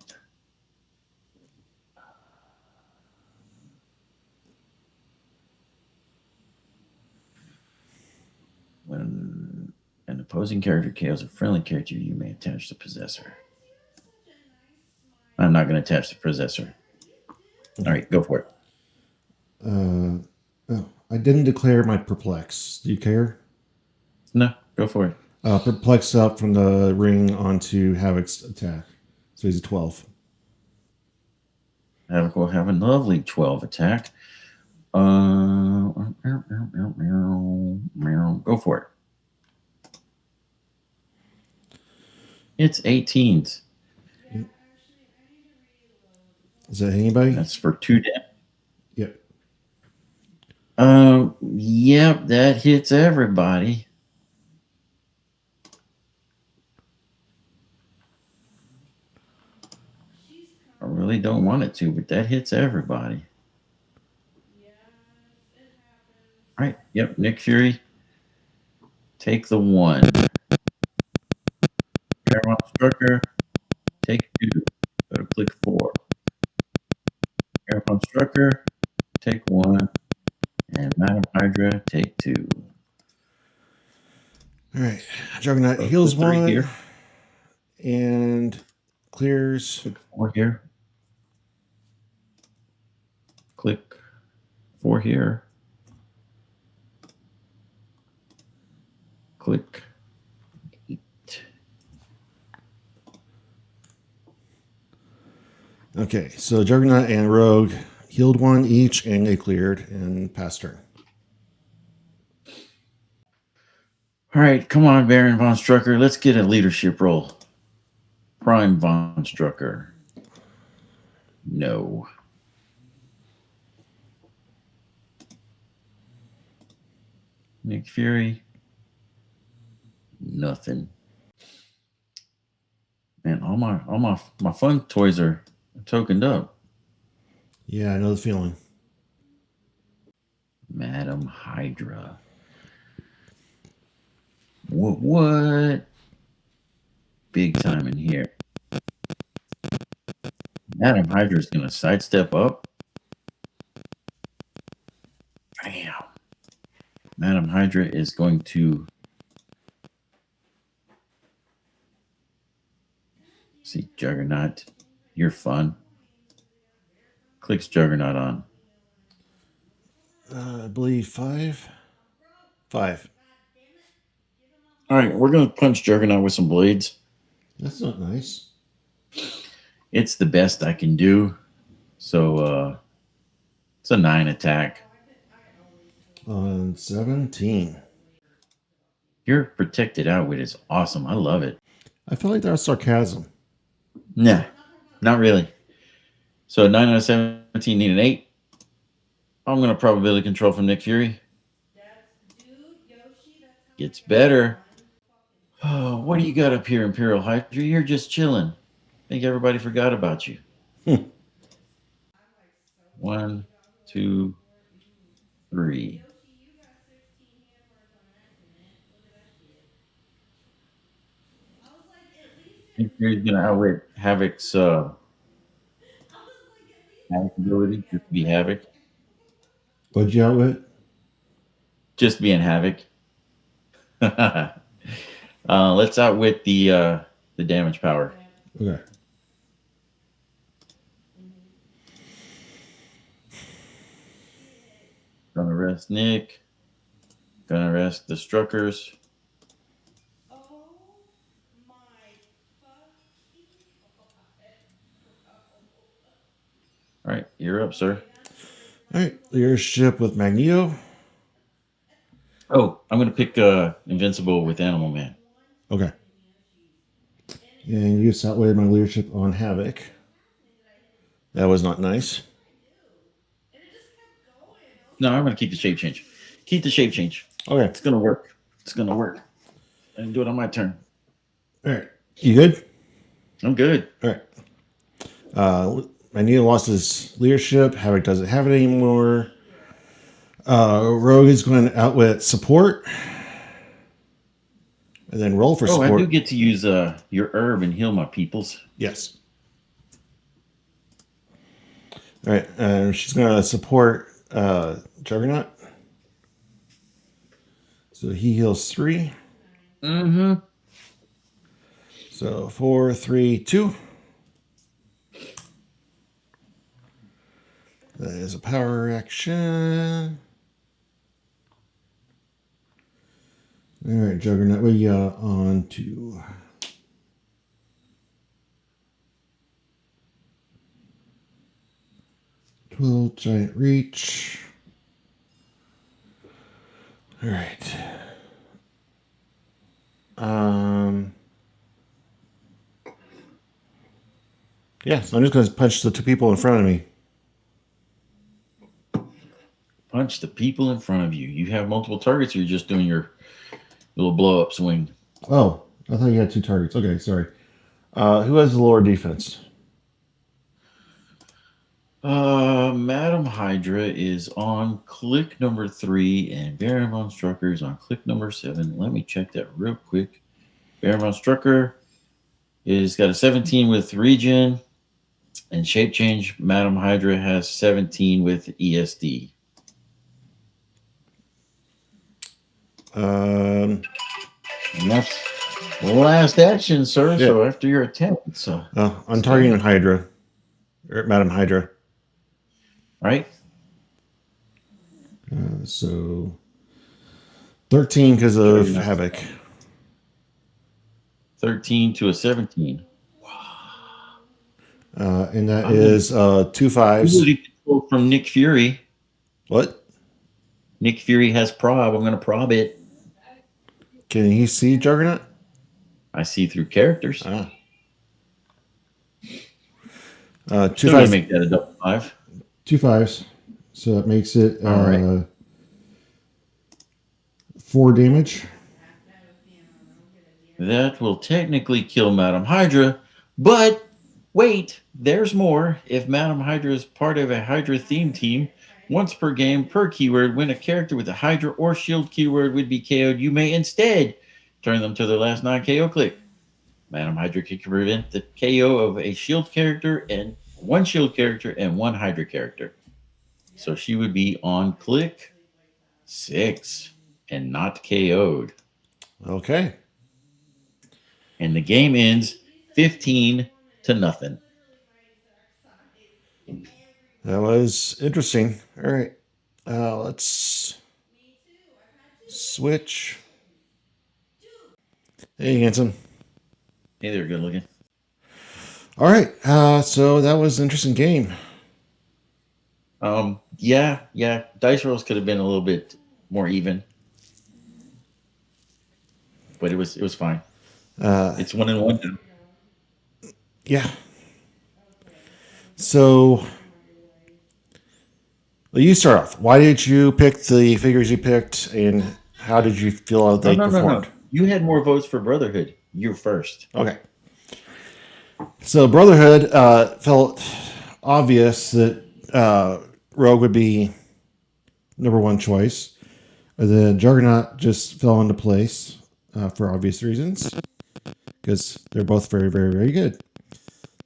opposing character KOs a friendly character, you may attach the possessor. I'm not going to attach the possessor. All right, go for it. Oh, I didn't declare my perplex. Do you care? No, go for it. Perplex up from the ring onto Havoc's attack. So he's a 12. Havoc will have a lovely 12 attack. Go for it. It's 18s. Is that anybody? That's for 2 damage. Yep. Yep, that hits everybody. I really don't want it to, but that hits everybody. All right. Yep. Nick Fury. Take the 1. Paramount Strucker. Take 2. Go to click 4. Paramount Strucker. Take 1. And Madam Hydra. Take 2. All right. Juggernaut heals click 3 1 here. and clears. Click 4 here. Click 4 here. Click 8. Okay, so Juggernaut and Rogue healed 1 each, and they cleared and passed turn. All right, come on, Baron von Strucker. Let's get a leadership role. Prime von Strucker. No. Nick Fury. Nothing. Man, all my fun toys are tokened up. Yeah, I know the feeling. Madam Hydra. What? Big time in here. Madam Hydra is going to sidestep up. Bam. Madam Hydra is going to see Juggernaut. You're fun. Clicks Juggernaut on. I believe 5. 5. All right, we're going to punch Juggernaut with some blades. That's not nice. It's the best I can do. So it's a 9 attack. On 17. Your protected outwit is awesome. I love it. I feel like that was sarcasm. Nah, not really. So 9 out of 17 need an 8. I'm going to probability control from Nick Fury. Gets better. Oh, what do you got up here, Imperial Hydra? You're just chilling. I think everybody forgot about you. 1, 2, 3. Nick Fury's going to outwit Havoc's Havoc ability. Just be Havoc. What'd you outwit? Just being Havoc. Let's outwit the damage power. Okay. Gonna rest Nick. Gonna rest the Struckers. All right, you're up, sir. All right. Leadership with Magneto. Oh, I'm gonna pick Invincible with Animal Man. Okay. And you just outweighed my leadership on Havoc. That was not nice. No, I'm gonna keep the shape change. Keep the shape change. Okay. It's gonna work. It's gonna work. I can do it on my turn. All right. You good? I'm good. All right. Magneto lost his leadership. Havoc doesn't have it anymore. Rogue is going to outwit support. And then roll for support. Oh, I do get to use your herb and heal my peoples. Yes. All right. She's going to support Juggernaut. So he heals 3. Mm-hmm. So 4, 3, 2. That is a power action. All right, Juggernaut, we got on to 12 Giant Reach. All right. Yeah, so I'm just going to punch the two people in front of me. Punch the people in front of you. You have multiple targets, or you're just doing your little blow up swing? Oh, I thought you had two targets. Okay, sorry. Who has the lower defense? Madam Hydra is on click number 3, and Baron von Strucker is on click number 7. Let me check that real quick. Baron von Strucker is got a 17 with regen, and shape change. Madam Hydra has 17 with ESD. Um, And that's the last action, sir. Yeah. So after your attempt, so I'm targeting Hydra, or Madam Hydra. right. So 13 because of Sure, Havoc. 13 to a 17. And that is 2 5s. Ability control from Nick Fury. What? Nick Fury has prob. I'm going to prob it. Can he see Juggernaut? I see through characters. Ah. Two Still going fives. to make that a double 5. 2 5s. So that makes it All right. 4 damage. That will technically kill Madam Hydra, but wait, there's more. If Madam Hydra is part of a Hydra theme team, once per game per keyword, when a character with a Hydra or shield keyword would be KO'd, you may instead turn them to their last non-KO click. Madam Hydra can prevent the KO of a shield character and one shield character and one Hydra character. So she would be on click 6 and not KO'd. Okay. And the game ends 15 to nothing. That was interesting. All right. Let's switch. Hey, handsome. Hey there, good looking. All right. So that was an interesting game. Yeah. Dice rolls could have been a little bit more even, but it was fine. It's 1-1 now. Yeah. So, well, you start off. Why did you pick the figures you picked, and how did you feel they performed? No. You had more votes for Brotherhood. You're first. Okay. So Brotherhood felt obvious that Rogue would be number one choice. The Juggernaut just fell into place for obvious reasons because they're both very, very, very good.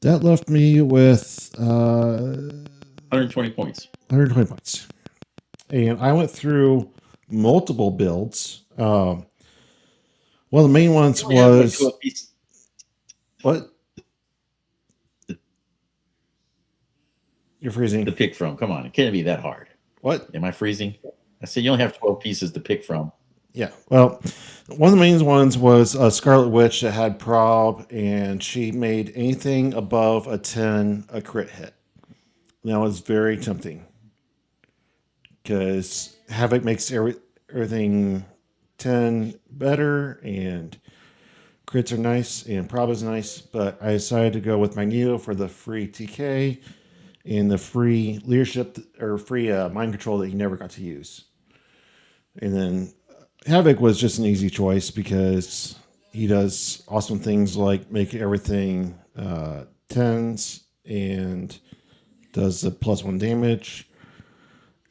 That left me with 120 points. 120 points. And I went through multiple builds. One of the main ones was... What? You're freezing. To pick from. Come on. It can't be that hard. What? Am I freezing? I said you only have 12 pieces to pick from. Yeah. Well, one of the main ones was a Scarlet Witch that had prob, and she made anything above a 10 a crit hit. And that was very tempting because Havoc makes everything 10 better, and crits are nice, and prob is nice. But I decided to go with Magneto for the free TK and the free leadership or free mind control that he never got to use. And then Havoc was just an easy choice because he does awesome things like make everything 10s and does the +1 damage.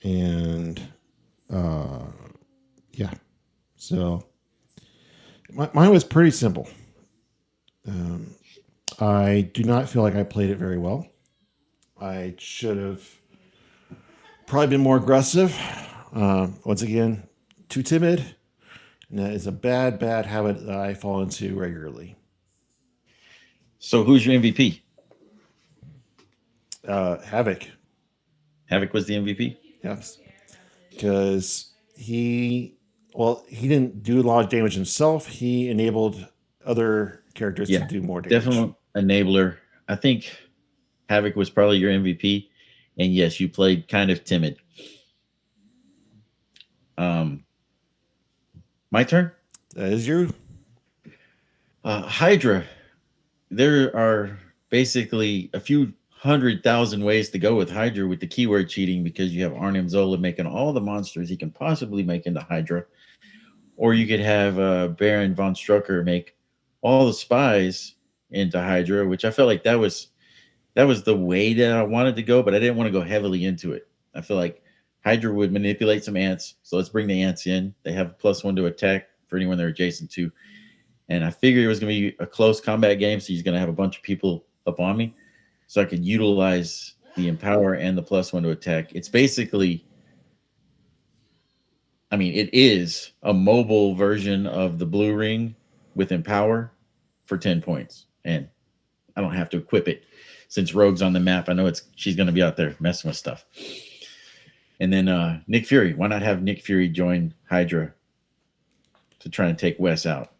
And yeah, so mine was pretty simple. I do not feel like I played it very well. I should have probably been more aggressive. Once again, too timid. And that is a bad, bad habit that I fall into regularly. So who's your MVP? Havoc, Havoc was the MVP. yes, because he didn't do a lot of damage himself. He enabled other characters to Yeah, do more damage. definitely enabler. I think Havoc was probably your MVP, and yes, you played kind of timid. Um, my turn. That is you. Hydra. There are basically a few 100,000 ways to go with Hydra with the keyword cheating because you have Arnim Zola making all the monsters he can possibly make into Hydra, or you could have Baron von Strucker make all the spies into Hydra, which I felt like that was the way that I wanted to go, but I didn't want to go heavily into it. I feel like Hydra would manipulate some ants, so let's bring the ants in. They have a +1 to attack for anyone they're adjacent to, and I figured it was going to be a close combat game, so he's going to have a bunch of people up on me, so I could utilize the empower and the +1 to attack. It's basically, I mean, it is a mobile version of the blue ring with empower for 10 points, and I don't have to equip it since Rogue's on the map. I know she's going to be out there messing with stuff. And then Nick Fury. Why not have Nick Fury join Hydra to try and take Wes out?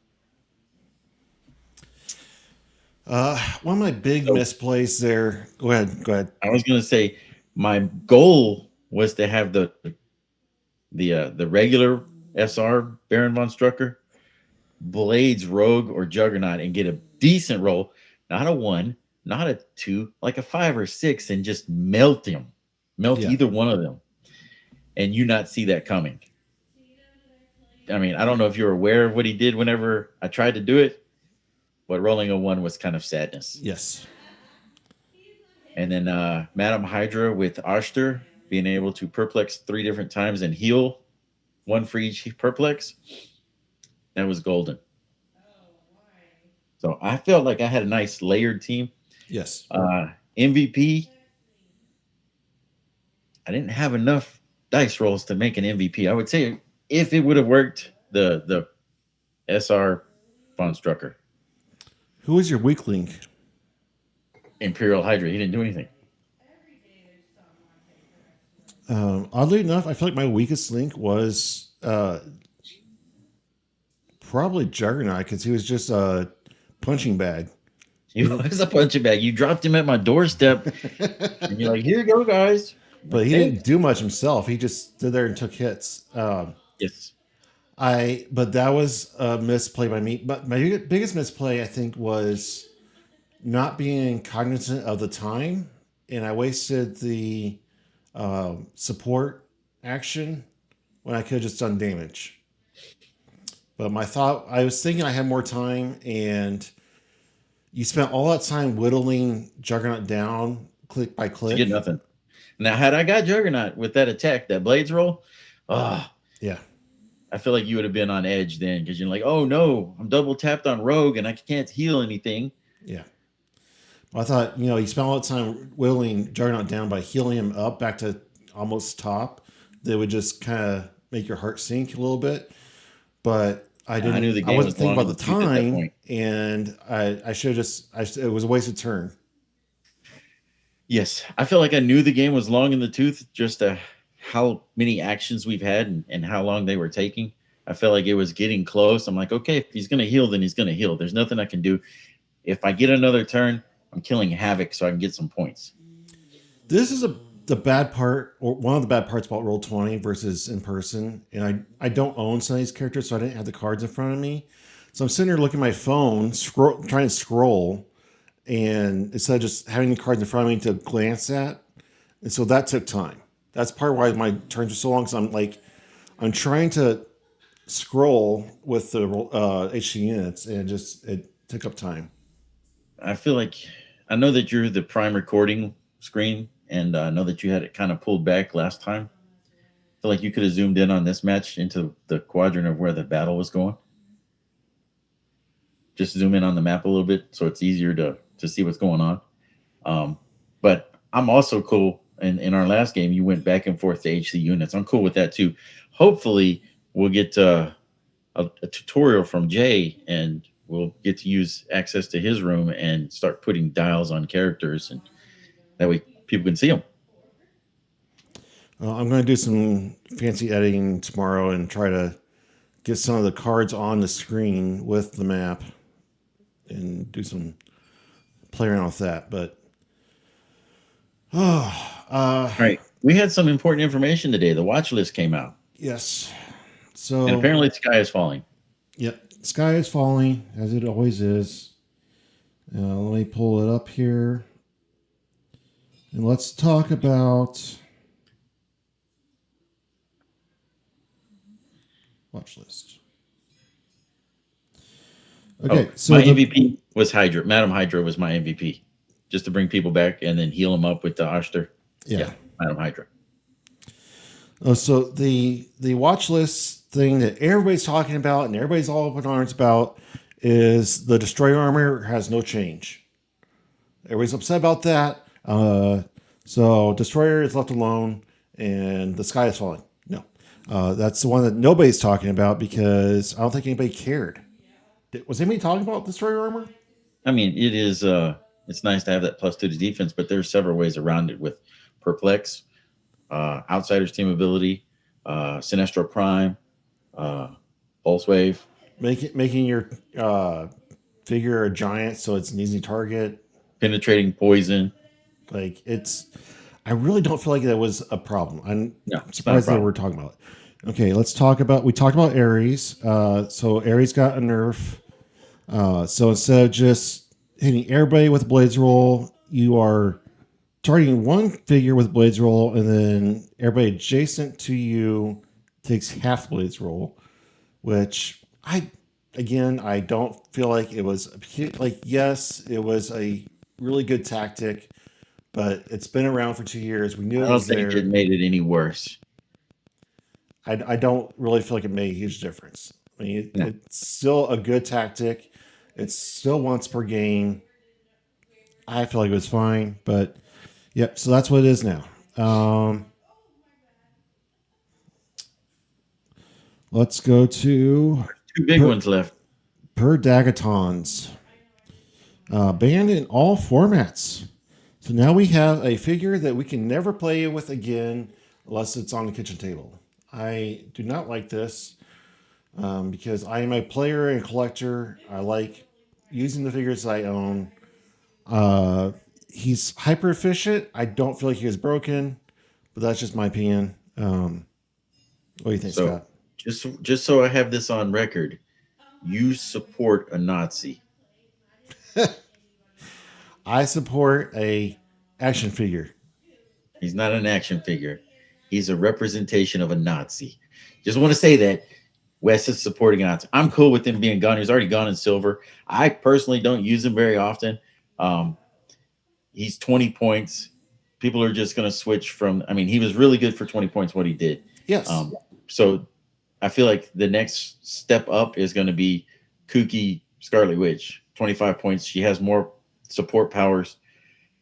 One of my big So misplays there. Go ahead. Go ahead. I was going to say my goal was to have the regular SR Baron von Strucker, Blades, Rogue, or Juggernaut, and get a decent roll, not a 1, not a 2, like a 5 or 6, and just melt him, melt Yeah. either one of them, and you not see that coming. I mean, I don't know if you're aware of what he did whenever I tried to do it, but rolling a 1 was kind of sadness. Yes. And then Madam Hydra with Oster being able to perplex 3 different times and heal 1 for each perplex. That was golden. So I felt like I had a nice layered team. Yes. MVP, I didn't have enough dice rolls to make an MVP. I would say if it would have worked, the SR von Strucker, Who was your weak link? Imperial Hydra, he didn't do anything. Oddly enough, I feel like my weakest link was probably Juggernaut because he was just a punching bag. He was a punching bag. You dropped him at my doorstep, and you're like, "Here you go, guys." I'm But like, he thanks. didn't do much himself. He just stood there and took hits. Yes. But that was a misplay by me. But my biggest misplay, I think, was not being cognizant of the time, and I wasted the support action when I could have just done damage. But I was thinking I had more time, and you spent all that time whittling Juggernaut down click by To get click. nothing. Now, had I got Juggernaut with that attack, that Blades roll, ah, Yeah, I feel like you would have been on edge then because you're like, "Oh no, I'm double tapped on Rogue and I can't heal anything." yeah. I thought, you spent all that time whittling Juggernaut down by healing him up back to almost top. That would just kind of make your heart sink a little bit. But I knew the I game wasn't was thinking long about in the the tooth at that time, point. and I should have it was a wasted turn. Yes, I feel like I knew the game was long in the tooth, just how many actions we've had and how long they were taking. I felt like it was getting close. I'm like, okay, if he's going to heal, then he's going to heal. There's nothing I can do. If I get another turn, I'm killing Havoc so I can get some points. This is the bad part, or one of the bad parts about Roll20 versus in person. And I don't own some of these characters, so I didn't have the cards in front of me. So I'm sitting here looking at my phone, trying to scroll, and instead of just having the cards in front of me to glance at, and so that took time. That's part of why my turns are so long. Because I'm trying to scroll with the HC units, and it took up time. I feel like I know that you're the prime recording screen, and I know that you had it kind of pulled back last time. I feel like you could have zoomed in on this match into the quadrant of where the battle was going. Just zoom in on the map a little bit so it's easier to see what's going on. But I'm also cool. And in our last game, you went back and forth to HC units. I'm cool with that too. Hopefully, we'll get a tutorial from Jay, and we'll get to use access to his room and start putting dials on characters, and that way people can see them. I'm going to do some fancy editing tomorrow and try to get some of the cards on the screen with the map and do some play around with that. But All right, we had some important information today. The watch list came out. Yes. So and apparently the sky is falling. Yep. Sky is falling, as it always is. Let me pull it up here. And let's talk about watch list. Okay, so my MVP was Hydra. Madam Hydra was my MVP. Just to bring people back and then heal them up with the Oster. Yeah, Madam Hydra. So the watch list thing that everybody's talking about and everybody's all up in arms about is the destroyer armor has no change. Everybody's upset about that. So destroyer is left alone and the sky is falling. No, that's the one that nobody's talking about because I don't think anybody cared. Was anybody talking about destroyer armor? I mean, it is. It's nice to have that +2 to defense, but there's several ways around it with Perplex, Outsiders team ability, Sinestro Prime, Pulse Wave. Making your figure a giant so it's an easy target. Penetrating poison. Like I really don't feel like that was a problem. I'm surprised that we're talking about it. Okay, we talked about Ares. So Ares got a nerf. So instead of just hitting everybody with Blades Roll, you are targeting one figure with Blades Roll, and then everybody adjacent to you takes half Blades Roll, which I don't feel like it was yes, it was a really good tactic, but it's been around for 2 years. We knew I don't think it made it any worse. I don't really feel like it made a huge difference. I mean, it's still a good tactic. It's still once per game. I feel like it was fine, but yep. So that's what it is now. Let's go to 2 big ones left. Per Dagatons. Banned in all formats. So now we have a figure that we can never play with again unless it's on the kitchen table. I do not like this because I am a player and collector. I like using the figures I own. He's hyper efficient. I don't feel like he was broken, but that's just my opinion. What do you think, Scott? Just so I have this on record, you support a Nazi. I support a action figure. He's not an action figure. He's a representation of a Nazi. Just want to say that Wes is supporting a Nazi. I'm cool with him being gone. He's already gone in silver. I personally don't use him very often. He's 20 points. People are just going to switch from. I mean, he was really good for 20 points. What he did. Yes. So I feel like the next step up is going to be kooky Scarlet Witch. 25 points. She has more support powers.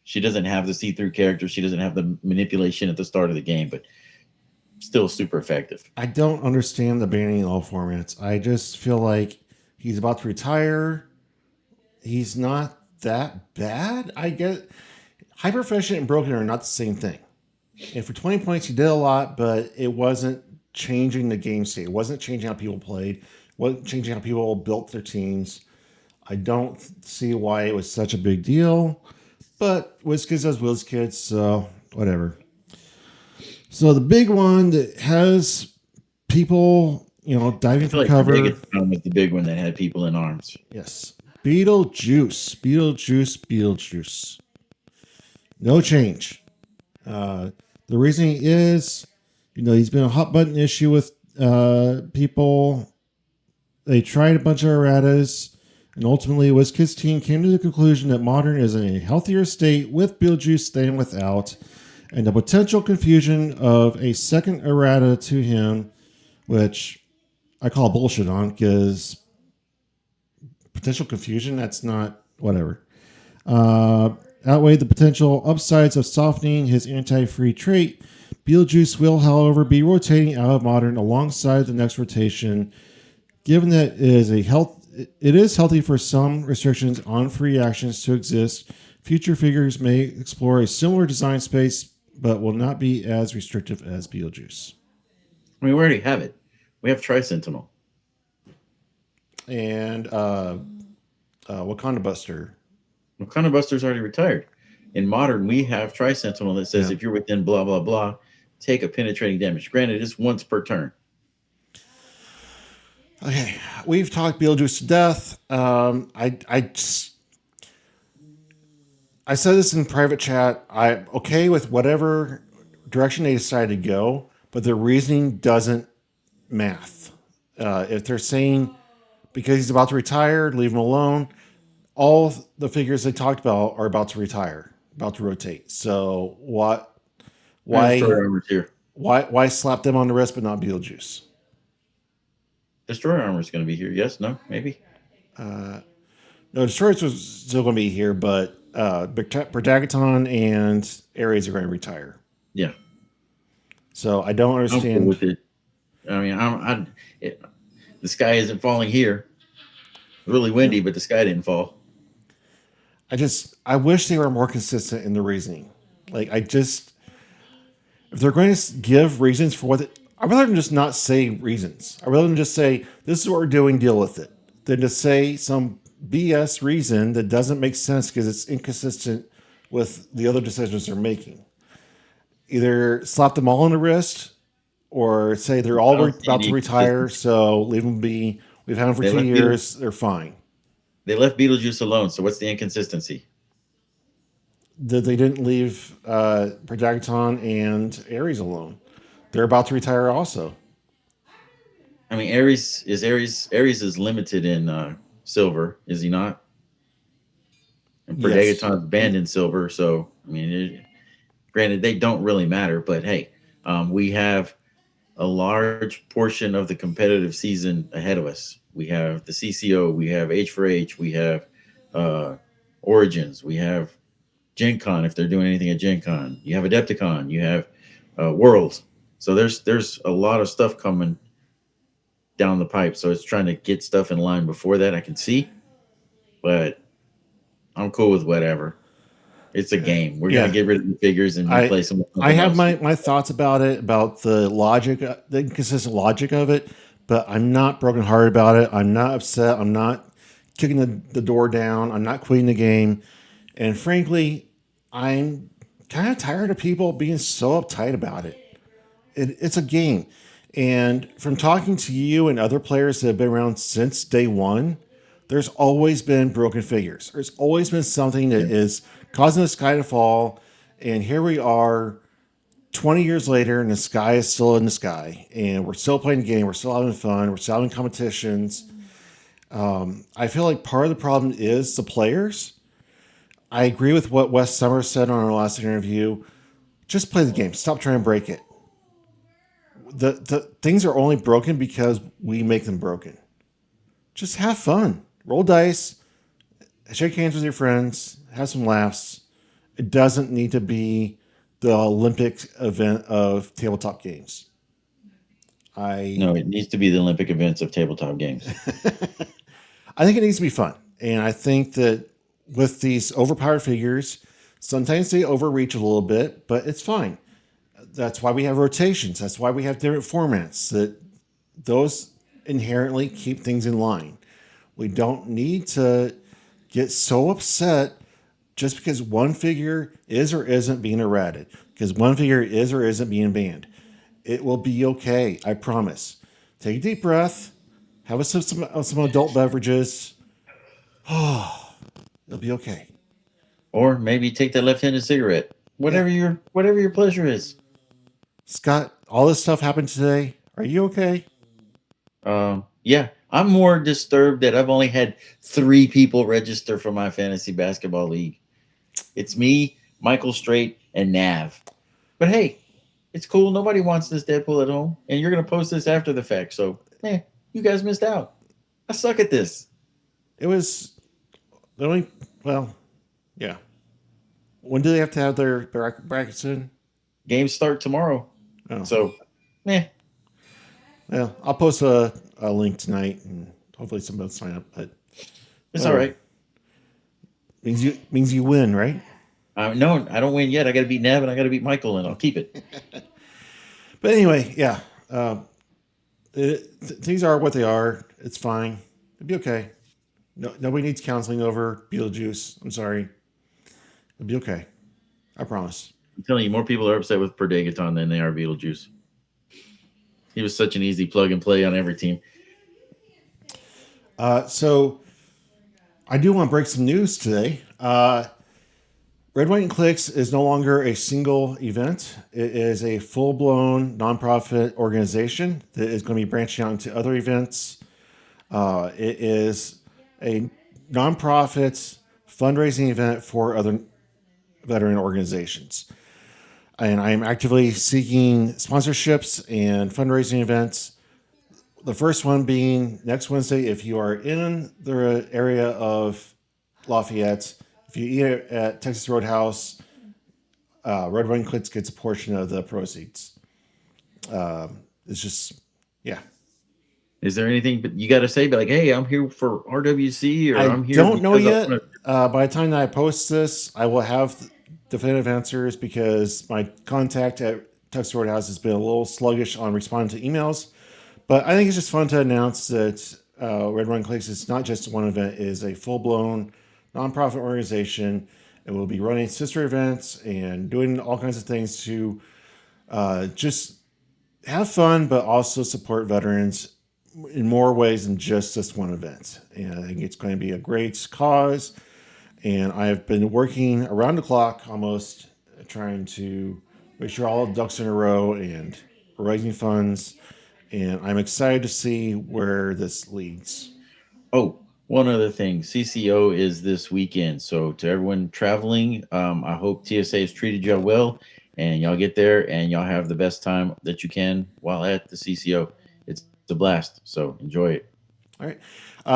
She doesn't have the see-through character. She doesn't have the manipulation at the start of the game, but still super effective. I don't understand the banning in all formats. I just feel like he's about to retire. He's not that bad. I get hyper efficient and broken are not the same thing. And for 20 points, he did a lot, but it wasn't changing the game state. It wasn't changing how people played. It wasn't changing how people built their teams. I don't see why it was such a big deal. But Wizkids does Wizkids, so whatever. So the big one that has people, diving for cover. Megaton was the big one that had people in arms. Yes. Beetlejuice. No change. The reasoning is, he's been a hot button issue with people. They tried a bunch of erratas. And ultimately, Wizkids' team came to the conclusion that Modern is in a healthier state with Beetlejuice than without, and the potential confusion of a second errata to him, which I call bullshit on, because potential confusion, that's not, whatever. Outweighed the potential upsides of softening his anti-free trait. Beetlejuice will, however, be rotating out of Modern alongside the next rotation, Given that it is healthy for some restrictions on free actions to exist. Future figures may explore a similar design space, but will not be as restrictive as Beetlejuice. I mean, we already have it. We have Tri Sentinel. And Wakanda Buster. Wakanda Buster's already retired. In modern, we have Tri Sentinel that says Yeah. if you're within blah blah blah, take a penetrating damage. Granted, it's once per turn. Okay, we've talked Beetlejuice to death. I said this in private chat. I'm okay with whatever direction they decide to go, but their reasoning doesn't math. If they're saying because he's about to retire, leave him alone, all the figures they talked about are about to retire, about to rotate. So what? And Why? Destroyer Armor's here. Why slap them on the wrist but not Beetlejuice? Destroyer Armor's going to be here. Yes, no, maybe. No, Destroyers was still going to be here, but Protagaton and Ares are going to retire. Yeah, So I don't I'm cool understand. with it. I mean, the sky isn't falling here. It's really windy, but the sky didn't fall. I wish they were more consistent in the reasoning. Like if they're going to give reasons for I'd rather than just not say reasons. I'd rather than just say this is what we're doing, deal with it, than to say some BS reason that doesn't make sense because it's inconsistent with the other decisions they're making. Either slap them all on the wrist, or say they're I all don't see about to any retire, consistency. so leave them be. We've had them for They 2 years. They're fine. Beetlejuice alone. So what's the inconsistency? That they didn't leave Protagaton and Ares alone. They're about to retire also. I mean, Ares is limited in silver, is he not? And Yes. Predagaton's banned in silver, so I mean, granted they don't really matter, but hey, we have a large portion of the competitive season ahead of us. We have the CCO, we have H for H, we have uh, Origins, we have Gen Con if they're doing anything at Gen Con. You have Adepticon, you have Worlds. So there's a lot of stuff coming down the pipe. So it's trying to get stuff in line before that. I can see, but I'm cool with whatever. It's a game. We're gonna Yeah. get rid of the figures and I replace them with I something have else. my thoughts about it, about the logic, the inconsistent logic of it, but I'm not brokenhearted about it. I'm not upset. I'm not kicking the door down. I'm not quitting the game. And frankly, I'm kind of tired of people being so uptight about it. It's a game. And from talking to you and other players that have been around since day one, there's always been broken figures. There's always been something that Yeah. is causing the sky to fall. And here we are 20 years later, and the sky is still in the sky. And we're still playing the game. We're still having fun. We're still having competitions. I feel like part of the problem is the players. I agree with what Wes Summers said on our last interview. Just play the game. Stop trying to break it. The things are only broken because we make them broken. Just have fun. Roll dice. Shake hands with your friends. Have some laughs. It doesn't need to be the Olympic event of tabletop games. No, it needs to be the Olympic events of tabletop games. I think it needs to be fun. And I think that with these overpowered figures, sometimes they overreach a little bit, but it's fine. That's why we have rotations. That's why we have different formats. That those inherently keep things in line. We don't need to get so upset just because one figure is or isn't being errated, because one figure is or isn't being banned. It will be okay. I promise. Take a deep breath. Have some adult beverages. It'll be okay. Or maybe take that left-handed cigarette. Yeah. Whatever your pleasure is. Scott, all this stuff happened today. Are you okay? Yeah, I'm more disturbed that I've only had 3 people register for my fantasy basketball league. It's me, Michael Straight, and Nav. But hey, it's cool. Nobody wants this Deadpool at home, and you're gonna post this after the fact. So, you guys missed out. I suck at this. It was the only. Well, yeah. When do they have to have their brackets in? Games start tomorrow. Oh. So, Well, I'll post a a link tonight, and hopefully somebody will sign up. But it's all right. Means you win, right? No, I don't win yet. I got to beat Nev and I got to beat Michael, and I'll keep it. But anyway, yeah. Things are what they are. It's fine. It'll be okay. No, nobody needs counseling over Beetlejuice. I'm sorry. It'll be okay. I promise. I'm telling you, more people are upset with Perdegaton than they are Beetlejuice. He was such an easy plug and play on every team. So I do want to break some news today. Red, White, and Clix is no longer a single event. It is a full-blown nonprofit organization that is going to be branching out into other events. It is a nonprofit fundraising event for other veteran organizations. And I am actively seeking sponsorships and fundraising events. The first one being next Wednesday. If you are in the area of Lafayette, if you eat at Texas Roadhouse, Red, White, and Clix gets a portion of the proceeds. It's just, yeah. Is there anything you got to say? But like, hey, I'm here for RWC, or I'm here. I don't know yet. By the time that I post this, I will have definitive answers because my contact at Texas Roadhouse has been a little sluggish on responding to emails. But I think it's just fun to announce that Red, White, and Clix is not just one event; it is a full-blown nonprofit organization. It will be running sister events and doing all kinds of things to just have fun, but also support veterans in more ways than just this one event. And I think it's going to be a great cause. And I have been working around the clock almost trying to make sure all the ducks in a row and raising funds. And I'm excited to see where this leads. Oh, one other thing. CCO is this weekend. So to everyone traveling, I hope TSA has treated y'all well and y'all get there and y'all have the best time that you can while at the CCO. It's a blast. So enjoy it. All right.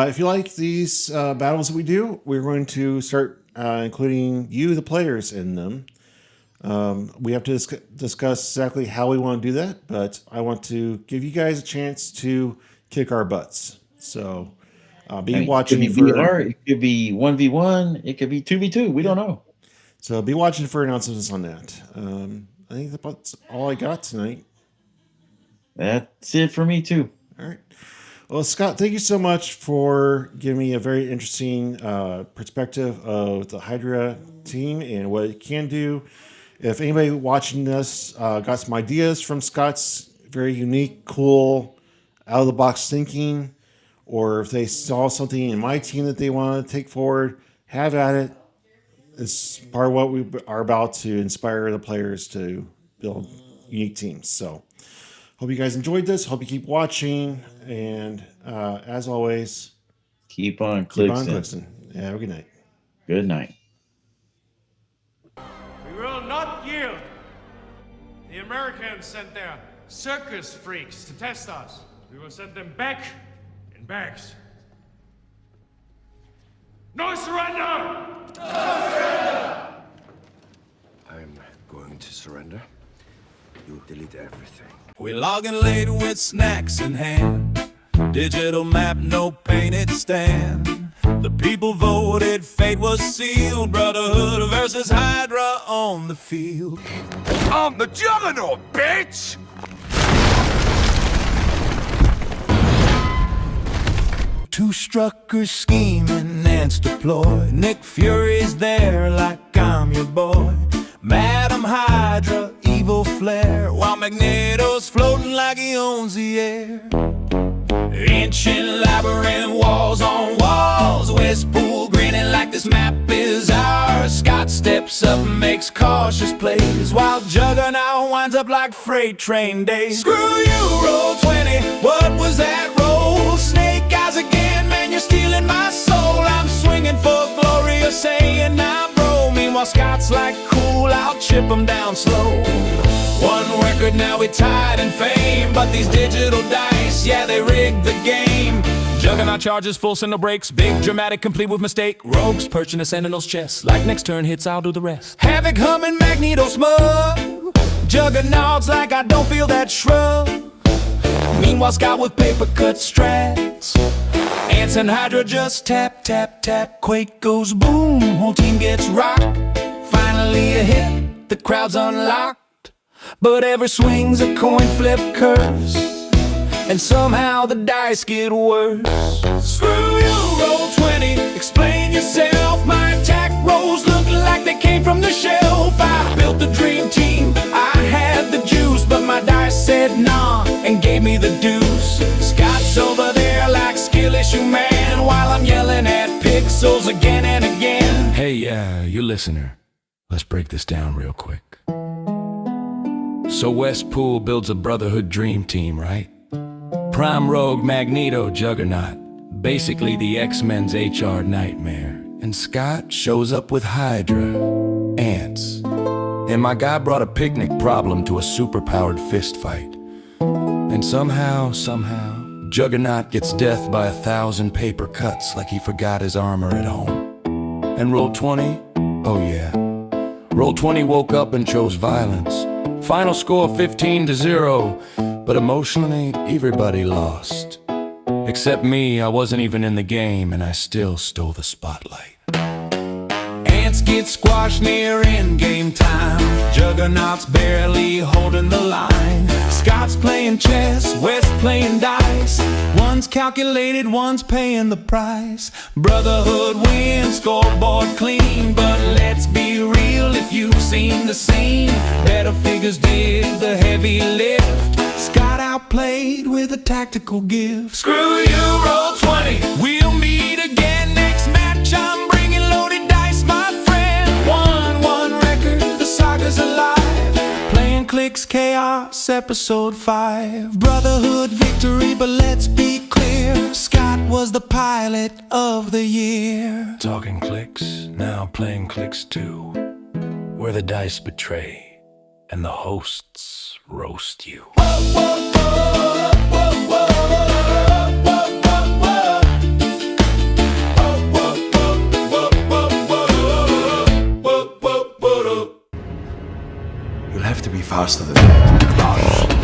If you like these battles that we do, we're going to start including you, the players, in them. We have to discuss exactly how we want to do that, but I want to give you guys a chance to kick our butts. So watching it could be VR, it could be 1v1, it could be 2v2. We don't know. So be watching for announcements on that. I think that's all I got tonight. That's it for me too. All right. Well, Scott, thank you so much for giving me a very interesting perspective of the Hydra team and what it can do. If anybody watching this got some ideas from Scott's very unique, cool, out-of-the-box thinking, or if they saw something in my team that they want to take forward, have at it. It's part of what we are about to inspire the players to build unique teams. So hope you guys enjoyed this. Hope you keep watching. And as always, keep on Clixing. Have a good night. Good night. We will not yield. The Americans sent their circus freaks to test us. We will send them back in bags. No surrender! No surrender! I'm going to surrender. You delete everything. We logging late with snacks in hand. Digital map, no painted stand. The people voted, fate was sealed. Brotherhood versus Hydra on the field. I'm the Juggernaut, bitch! Two struckers scheming, Nance deployed. Nick Fury's there like I'm your boy. Madam Hydra, evil flare, while Magneto's floating like he owns the air. Ancient labyrinth, walls on walls. Wespool grinning like this map is ours. Scott steps up and makes cautious plays, while Juggernaut winds up like freight train days. Screw you, roll 20, what was that roll? Snake eyes again, man, you're stealing my soul. I'm swinging for glory, you're saying I'm bro. Meanwhile Scott's like, cool, I'll chip him down slow. One record, now we tied in fame, but these digital dice, yeah, they rigged the game. Juggernaut charges, full send no breaks, big dramatic, complete with mistake. Rogues perching a Sentinel's chest, like next turn hits, I'll do the rest. Havoc humming, Magneto smug. Juggernauts like I don't feel that shrug. Meanwhile, Scott with paper cut strats. Ants and Hydra just tap, tap, tap. Quake goes boom, whole team gets rocked. Finally a hit, the crowd's unlocked. But ever swings a coin flip curse, and somehow the dice get worse. Screw you, roll 20, explain yourself. My attack rolls look like they came from the shelf. I built the dream team, I had the juice, but my dice said nah and gave me the deuce. Scott's over there like skill issue man, while I'm yelling at pixels again and again. Hey, you listener, let's break this down real quick. So Wespool builds a Brotherhood dream team, right? Prime Rogue, Magneto, Juggernaut, basically the X-Men's HR nightmare. And Scott shows up with Hydra, ants. And my guy brought a picnic problem to a superpowered fist fight. And somehow, Juggernaut gets death by 1,000 paper cuts like he forgot his armor at home. And Roll 20, oh yeah, Roll 20 woke up and chose violence. Final score 15-0, but emotionally everybody lost. Except me, I wasn't even in the game and I still stole the spotlight. Ants get squashed near endgame time. Juggernaut's barely holding the line. Scott's playing chess, West playing dice. One's calculated, one's paying the price. Brotherhood wins, scoreboard clean. But let's be real, if you've seen the scene, better figures did the heavy lift. Scott outplayed with a tactical gift. Screw you, roll 20. We'll meet again next match. I'm bringing loaded dice, my friend. 1-1 record, the saga's alive. Playing Clix Chaos, episode 5. Brotherhood victory, but let's be clear, Scott was the pilot of the year. Talking Clix, now playing Clix 2, where the dice betray and the hosts roast you. You'll have to be faster than that.